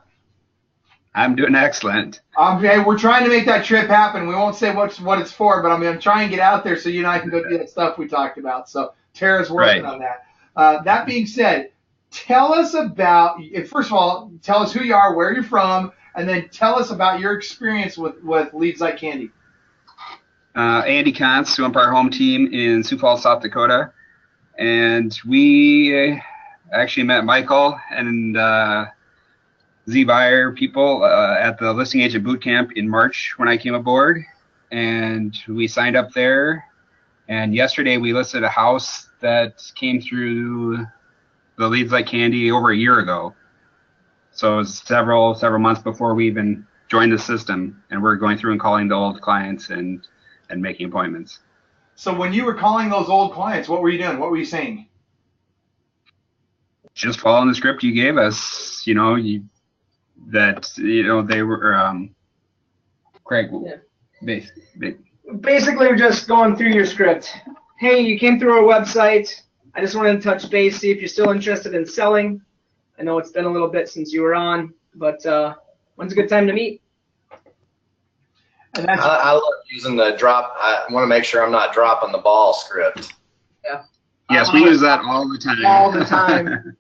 [SPEAKER 6] I'm doing excellent.
[SPEAKER 1] Okay, we're trying to make that trip happen. We won't say what it's for, but I'm gonna try and get out there so you and I can go do that stuff we talked about. So Tara's working on that. That being said, tell us about, first of all, tell us who you are, where you're from, and then tell us about your experience with Leads Like Candy.
[SPEAKER 6] Andy Kantz, Sioux Empire Home Team in Sioux Falls, South Dakota. And we actually met Michael and ZBuyer people at the Listing Agent Boot Camp in March when I came aboard. And we signed up there. And yesterday we listed a house that came through the Leads Like Candy over a year ago. So it was several months before we even joined the system. And we're going through and calling the old clients and making appointments.
[SPEAKER 1] So when you were calling those old clients, what were you doing? What were you saying?
[SPEAKER 6] Just following the script you gave us. They were Craig.
[SPEAKER 7] Yeah. Basically, we're just going through your script. Hey, you came through our website. I just wanted to touch base, see if you're still interested in selling. I know it's been a little bit since you were on, but when's a good time to meet?
[SPEAKER 1] And that's,
[SPEAKER 4] I love using the drop. I want to make sure I'm not dropping the ball script.
[SPEAKER 7] Yeah.
[SPEAKER 6] Yes, we use that all the time.
[SPEAKER 7] All the time.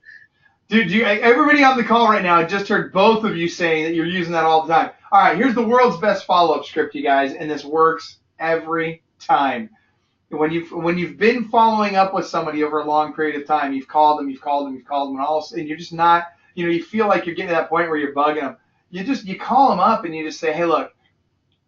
[SPEAKER 1] Dude, everybody on the call right now, I just heard both of you saying that you're using that all the time. All right, here's the world's best follow-up script, you guys, and this works every time. When you've been following up with somebody over a long period of time, you've called them, and you're just not, you feel like you're getting to that point where you're bugging them. You call them up and you just say, hey, look,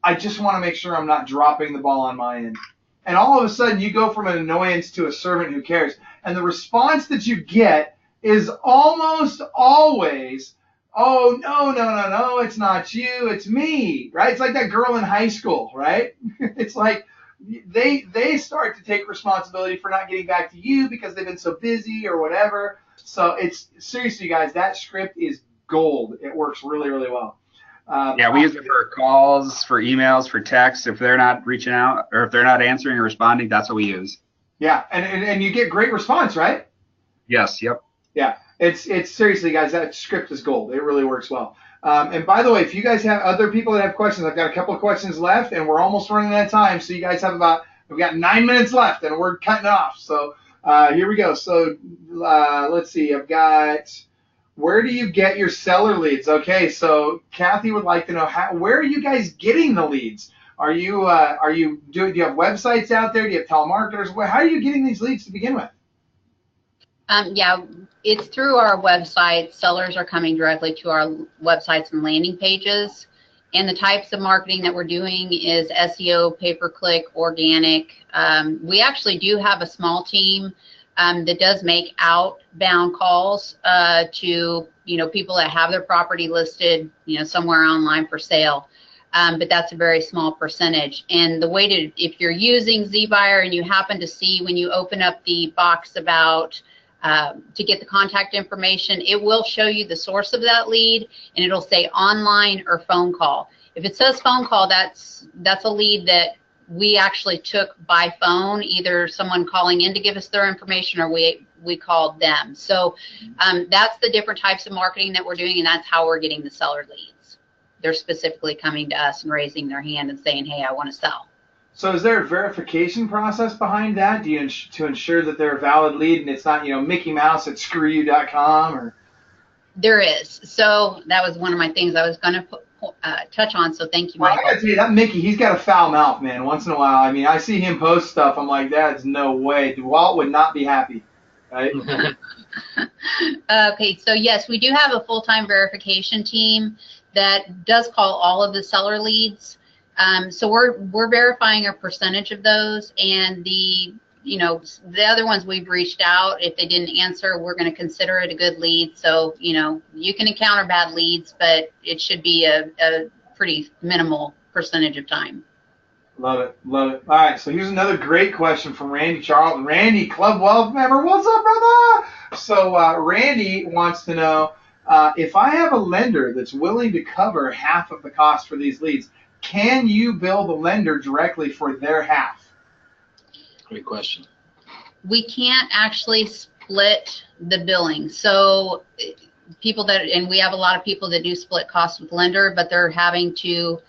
[SPEAKER 1] I just want to make sure I'm not dropping the ball on my end. And all of a sudden, you go from an annoyance to a servant who cares. And the response that you get is almost always, oh, no, it's not you, it's me, right? It's like that girl in high school, right? It's like they start to take responsibility for not getting back to you because they've been so busy or whatever. So it's seriously, guys, that script is gold. It works really, really well.
[SPEAKER 6] Yeah, we use it for calls, for emails, for texts. If they're not reaching out or if they're not answering or responding, that's what we use.
[SPEAKER 1] Yeah, and you get great response, right?
[SPEAKER 6] Yes, yep.
[SPEAKER 1] Yeah, it's seriously, guys, that script is gold. It really works well. And by the way, if you guys have other people that have questions, I've got a couple of questions left, and we're almost running out of time. So you guys have we've got 9 minutes left, and we're cutting off. So here we go. So let's see. I've got, where do you get your seller leads? Okay, so Kathy would like to know, where are you guys getting the leads? Do you have websites out there? Do you have telemarketers? How are you getting these leads to begin with?
[SPEAKER 2] Yeah, it's through our website. Sellers are coming directly to our websites and landing pages. And the types of marketing that we're doing is SEO, pay-per-click, organic. We actually do have a small team that does make outbound calls to people that have their property listed somewhere online for sale. But that's a very small percentage. And the way if you're using ZBuyer and you happen to see when you open up the box about to get the contact information, it will show you the source of that lead, and it'll say online or phone call. If it says phone call, that's a lead that we actually took by phone, either someone calling in to give us their information or we called them. So that's the different types of marketing that we're doing, and that's how we're getting the seller leads. They're specifically coming to us and raising their hand and saying, hey, I want to sell.
[SPEAKER 1] So is there a verification process behind that? Do you to ensure that they're a valid lead and it's not, Mickey Mouse at screwyou.com or?
[SPEAKER 2] There is. So that was one of my things I was going to touch on. So thank you, Michael.
[SPEAKER 1] Well, I got to tell you, that Mickey, he's got a foul mouth, man. Once in a while, I mean, I see him post stuff. I'm like, that's no way. Walt would not be happy, right?
[SPEAKER 2] Okay. So yes, we do have a full-time verification team that does call all of the seller leads. So we're verifying a percentage of those, and the other ones we've reached out. If they didn't answer, we're going to consider it a good lead. So you can encounter bad leads, but it should be a pretty minimal percentage of time.
[SPEAKER 1] Love it. All right, so here's another great question from Randy Charlton. Randy, Club Wealth member, what's up, brother? So Randy wants to know, if I have a lender that's willing to cover half of the cost for these leads, can you bill the lender directly for their half?
[SPEAKER 3] Great question.
[SPEAKER 2] We can't actually split the billing. So and we have a lot of people that do split costs with lender, but they're having to,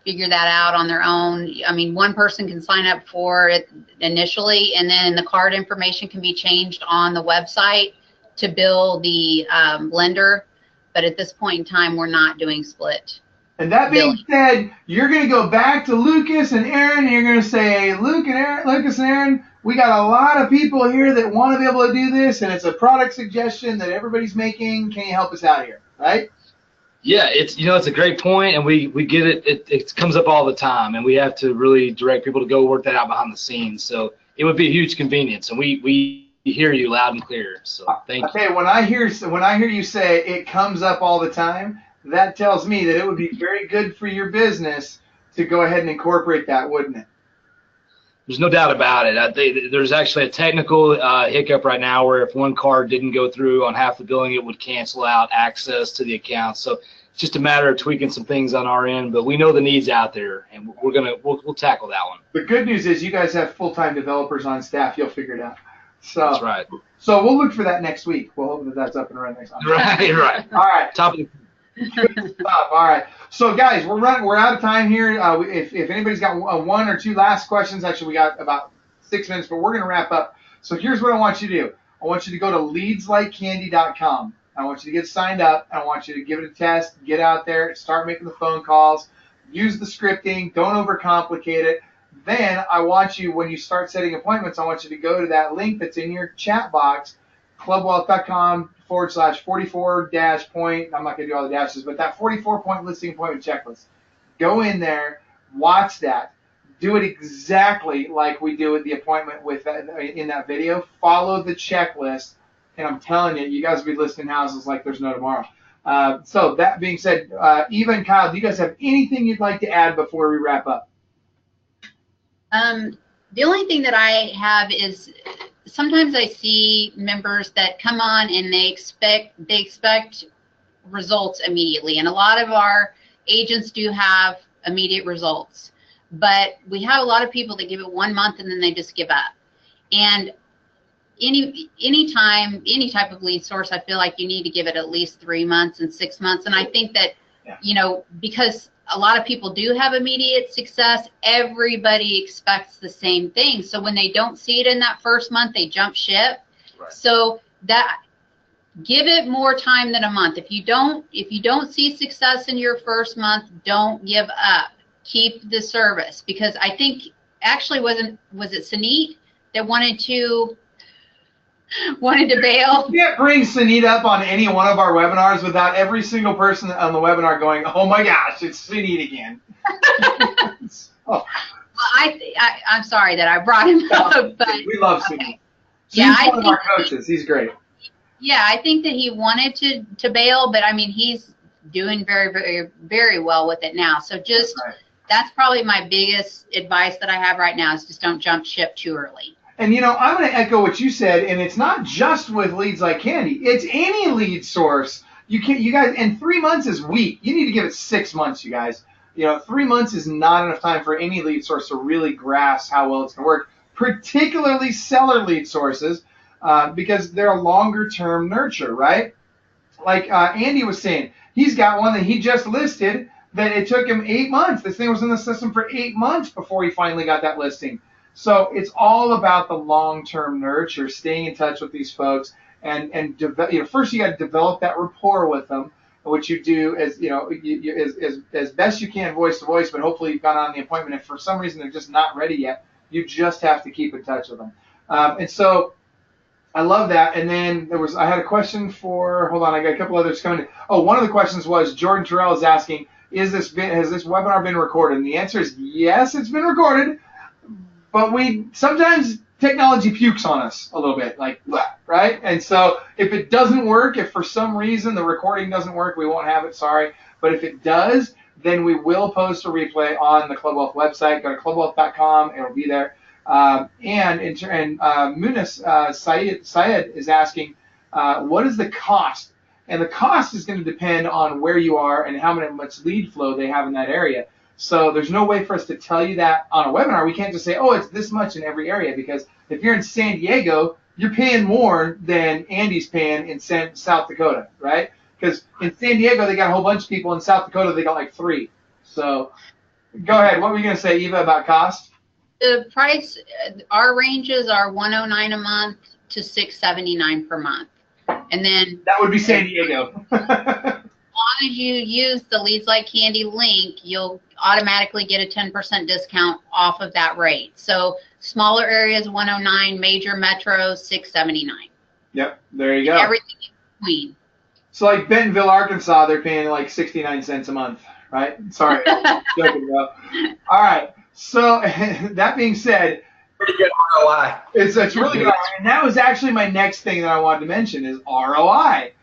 [SPEAKER 2] figure that out on their own. I mean, one person can sign up for it initially, and then the card information can be changed on the website to bill the lender. But at this point in time, we're not doing split.
[SPEAKER 1] And that being said, you're going to go back to Lucas and Aaron, and you're going to say, Lucas and Aaron, we got a lot of people here that want to be able to do this, and it's a product suggestion that everybody's making. Can you help us out here, right?
[SPEAKER 3] Yeah, it's a great point, and we get it. It comes up all the time, and we have to really direct people to go work that out behind the scenes. So it would be a huge convenience, and we hear you loud and clear. So thank you.
[SPEAKER 1] Okay, when I hear you say it comes up all the time, that tells me that it would be very good for your business to go ahead and incorporate that, wouldn't it?
[SPEAKER 3] There's no doubt about it. There's actually a technical hiccup right now where if one card didn't go through on half the billing, it would cancel out access to the account. So it's just a matter of tweaking some things on our end, but we know the need's out there, and we'll tackle that one.
[SPEAKER 1] The good news is you guys have full-time developers on staff. You'll figure it out. So
[SPEAKER 3] that's right.
[SPEAKER 1] So we'll look for that next week. We'll hope that that's up and running next time.
[SPEAKER 3] Right.
[SPEAKER 1] All right.
[SPEAKER 3] Top of the
[SPEAKER 1] Good stuff. All right. So, guys, we're out of time here. If anybody's got one or two last questions, actually, we got about 6 minutes, but we're going to wrap up. So here's what I want you to do. I want you to go to leadslikecandy.com. I want you to get signed up. I want you to give it a test, get out there, start making the phone calls, use the scripting, don't overcomplicate it. Then I want you, when you start setting appointments, I want you to go to that link that's in your chat box, clubwealth.com/44-point. I'm not going to do all the dashes, but that 44-point listing appointment checklist. Go in there, watch that. Do it exactly like we do with the appointment with in that video. Follow the checklist, and I'm telling you, you guys will be listing houses like there's no tomorrow. So that being said, Eva and Kyle, do you guys have anything you'd like to add before we wrap up?
[SPEAKER 2] The only thing that I have is sometimes I see members that come on and they expect results immediately, and a lot of our agents do have immediate results, but we have a lot of people that give it 1 month and then they just give up. And any type of lead source, I feel like you need to give it at least 3 months and 6 months. And I think that, you know, because a lot of people do have immediate success, everybody expects the same thing. So when they don't see it in that first month, they jump ship. Right. So that, give it more time than a month. If you don't see success in your first month, don't give up. Keep the service, because I think actually was it Sanit that wanted to bail?
[SPEAKER 1] You can't bring Sunita up on any one of our webinars without every single person on the webinar going, "Oh my gosh, it's Sunita again."
[SPEAKER 2] Well, I'm sorry that I brought him up, but
[SPEAKER 1] we love Sunita.
[SPEAKER 2] Okay.
[SPEAKER 1] He's one of our coaches. He's great.
[SPEAKER 2] Yeah, I think that he wanted to bail, but I mean, he's doing very, very, very well with it now. So just that's probably my biggest advice that I have right now is just don't jump ship too early.
[SPEAKER 1] And, you know, I'm going to echo what you said, and it's not just with Leads Like Candy. It's any lead source. You guys, and 3 months is weak. You need to give it 6 months, you guys. You know, 3 months is not enough time for any lead source to really grasp how well it's going to work, particularly seller lead sources, because they're a longer-term nurture, right? Like Andy was saying, he's got one that he just listed that it took him 8 months. This thing was in the system for 8 months before he finally got that listing. So it's all about the long-term nurture, staying in touch with these folks, and first you got to develop that rapport with them, which you do as as best you can, voice to voice. But hopefully you've gone on the appointment. If for some reason they're just not ready yet, you just have to keep in touch with them. And so I love that. And then I had a question for. Hold on, I got a couple others coming in. Oh, one of the questions was Jordan Terrell is asking, has this webinar been recorded? And the answer is yes, it's been recorded. But sometimes technology pukes on us a little bit, like, right? And so if it doesn't work, if for some reason the recording doesn't work, we won't have it, sorry. But if it does, then we will post a replay on the Club Wealth website. Go to clubwealth.com, it'll be there. Munis Syed is asking, what is the cost? And the cost is going to depend on where you are and how much lead flow they have in that area. So there's no way for us to tell you that on a webinar. We can't just say, oh, it's this much in every area, because if you're in San Diego, you're paying more than Andy's paying in South Dakota, right? Because in San Diego, they got a whole bunch of people. In South Dakota, they got like 3. So go ahead. What were you going to say, Eva, about cost?
[SPEAKER 2] The price, our ranges are $109 a month to $679 per month. And then
[SPEAKER 1] that would be San Diego.
[SPEAKER 2] As long as you use the Leads Like Candy link, you'll automatically get a 10% discount off of that rate. So smaller areas, $109, major metros, $679.
[SPEAKER 1] Yep, there you go.
[SPEAKER 2] And everything in between.
[SPEAKER 1] So like Bentonville, Arkansas, they're paying like 69 cents a month, right? Sorry, joking, bro. All right. So that being said,
[SPEAKER 4] pretty good ROI.
[SPEAKER 1] It's really good. And that was actually my next thing that I wanted to mention is ROI.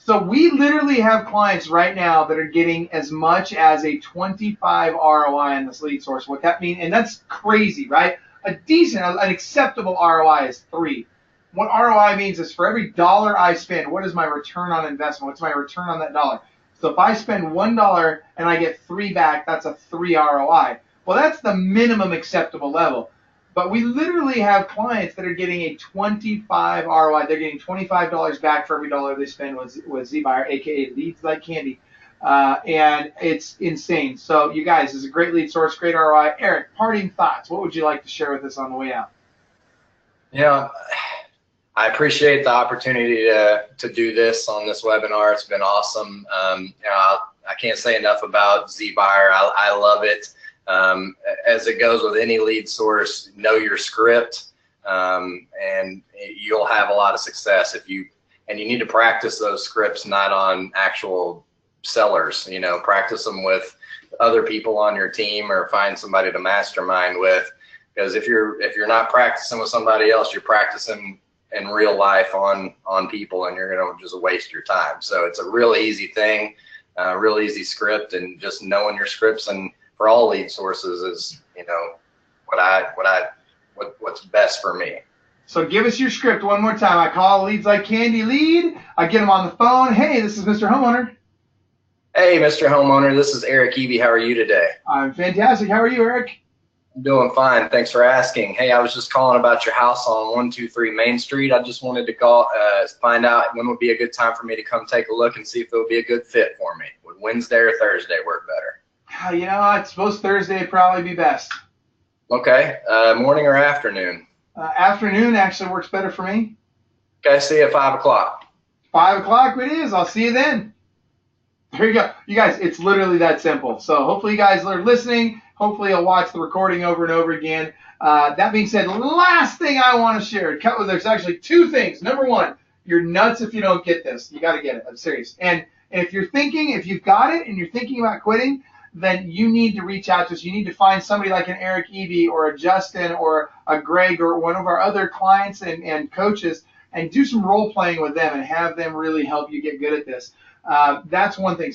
[SPEAKER 1] So we literally have clients right now that are getting as much as a 25 ROI on this lead source. What that means, and that's crazy, right? An acceptable ROI is 3. What ROI means is for every dollar I spend, what is my return on investment? What's my return on that dollar? So if I spend $1 and I get 3 back, that's a 3 ROI. Well, that's the minimum acceptable level. But we literally have clients that are getting a 25 ROI. They're getting $25 back for every dollar they spend with ZBuyer, aka Leads Like Candy, and it's insane. So you guys, this is a great lead source, great ROI. Eric, parting thoughts. What would you like to share with us on the way out?
[SPEAKER 4] Yeah, I appreciate the opportunity to do this on this webinar. It's been awesome. I can't say enough about ZBuyer. I love it. As it goes with any lead source, know your script, and you'll have a lot of success and you need to practice those scripts not on actual sellers. Practice them with other people on your team, or find somebody to mastermind with, because if you're not practicing with somebody else, you're practicing in real life on people, and you're going to just waste your time. So it's a real easy thing, real easy script, and just knowing your scripts and for all lead sources is what's best for me.
[SPEAKER 1] So give us your script one more time. I call Leads Like Candy lead. I get them on the phone. Hey, this is Mr. Homeowner.
[SPEAKER 4] Hey, Mr. Homeowner, this is Eric Eby. How are you today?
[SPEAKER 1] I'm fantastic. How are you, Eric?
[SPEAKER 4] I'm doing fine. Thanks for asking. Hey, I was just calling about your house on 123 Main Street. I just wanted to call, find out when would be a good time for me to come take a look and see if it would be a good fit for me. Would Wednesday or Thursday work better?
[SPEAKER 1] I suppose Thursday would probably be best.
[SPEAKER 4] Okay. Morning or afternoon?
[SPEAKER 1] Afternoon actually works better for me.
[SPEAKER 4] Okay, see you at 5 o'clock.
[SPEAKER 1] 5 o'clock it is. I'll see you then. There you go. You guys, it's literally that simple. So hopefully you guys are listening. Hopefully you'll watch the recording over and over again. That being said, last thing I want to share, there's actually two things. Number one, you're nuts if you don't get this. You got to get it. I'm serious. And if you've got it and you're thinking about quitting, then you need to reach out to us. You need to find somebody like an Eric Eby or a Justin or a Greg or one of our other clients and coaches, and do some role playing with them and have them really help you get good at this. That's one thing,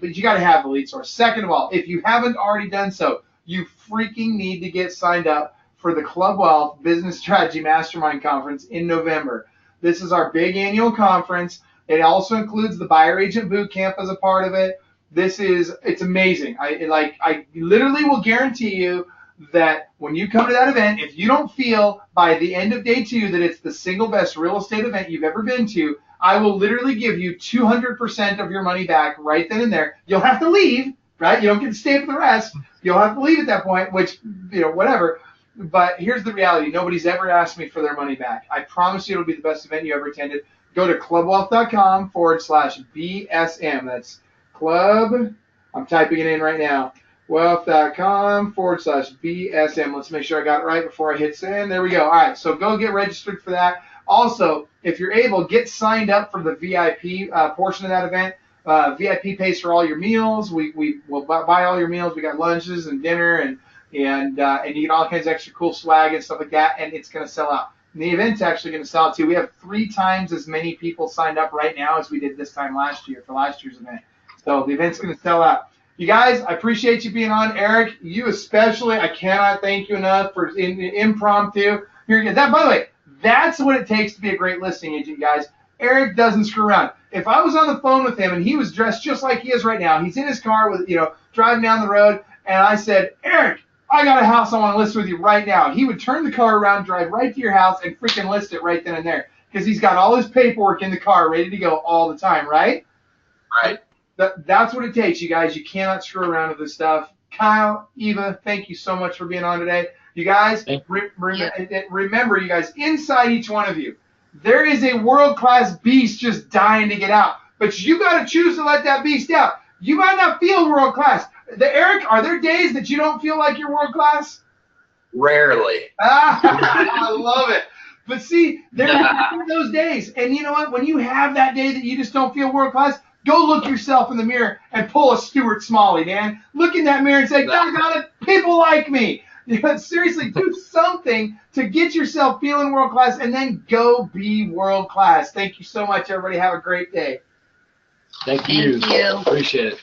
[SPEAKER 1] but you got to have the lead source. Second of all, if you haven't already done so, you freaking need to get signed up for the Club Wealth Business Strategy Mastermind Conference in November. This is our big annual conference. It also includes the Buyer Agent Bootcamp as a part of it. It's amazing. I literally will guarantee you that when you come to that event, if you don't feel by the end of day 2 that it's the single best real estate event you've ever been to, I will literally give you 200% of your money back right then and there. You'll have to leave, right? You don't get to stay for the rest. You'll have to leave at that point, which, whatever. But here's the reality. Nobody's ever asked me for their money back. I promise you it'll be the best event you ever attended. Go to clubwealth.com/BSM. That's club. I'm typing it in right now. wealth.com/BSM. Let's make sure I got it right before I hit send. There we go. All right, so go get registered for that. Also, if you're able, get signed up for the VIP portion of that event. VIP pays for all your meals. We will buy all your meals. We got lunches and dinner, and you get all kinds of extra cool swag and stuff like that, and it's going to sell out. And the event's actually going to sell out too. We have 3 times as many people signed up right now as we did this time last year for last year's event. So the event's going to sell out. You guys, I appreciate you being on. Eric, you especially, I cannot thank you enough for impromptu. By the way, that's what it takes to be a great listing agent, guys. Eric doesn't screw around. If I was on the phone with him and he was dressed just like he is right now, he's in his car with, driving down the road, and I said, Eric, I got a house I want to list with you right now. He would turn the car around, drive right to your house, and freaking list it right then and there, because he's got all his paperwork in the car ready to go all the time, right?
[SPEAKER 4] Right.
[SPEAKER 1] That's what it takes, you guys. You cannot screw around with this stuff. Kyle, Eva, thank you so much for being on today. You guys, remember, you guys, inside each one of you, there is a world-class beast just dying to get out. But you got to choose to let that beast out. You might not feel world-class. Eric, are there days that you don't feel like you're world-class?
[SPEAKER 4] Rarely.
[SPEAKER 1] I love it. But see, there are those days. And you know what? When you have that day that you just don't feel world-class, go look yourself in the mirror and pull a Stuart Smalley, man. Look in that mirror and say, doggone it, people like me. Seriously, do something to get yourself feeling world-class, and then go be world-class. Thank you so much, everybody. Have a great day.
[SPEAKER 3] Thank you.
[SPEAKER 2] Thank you.
[SPEAKER 3] Appreciate it.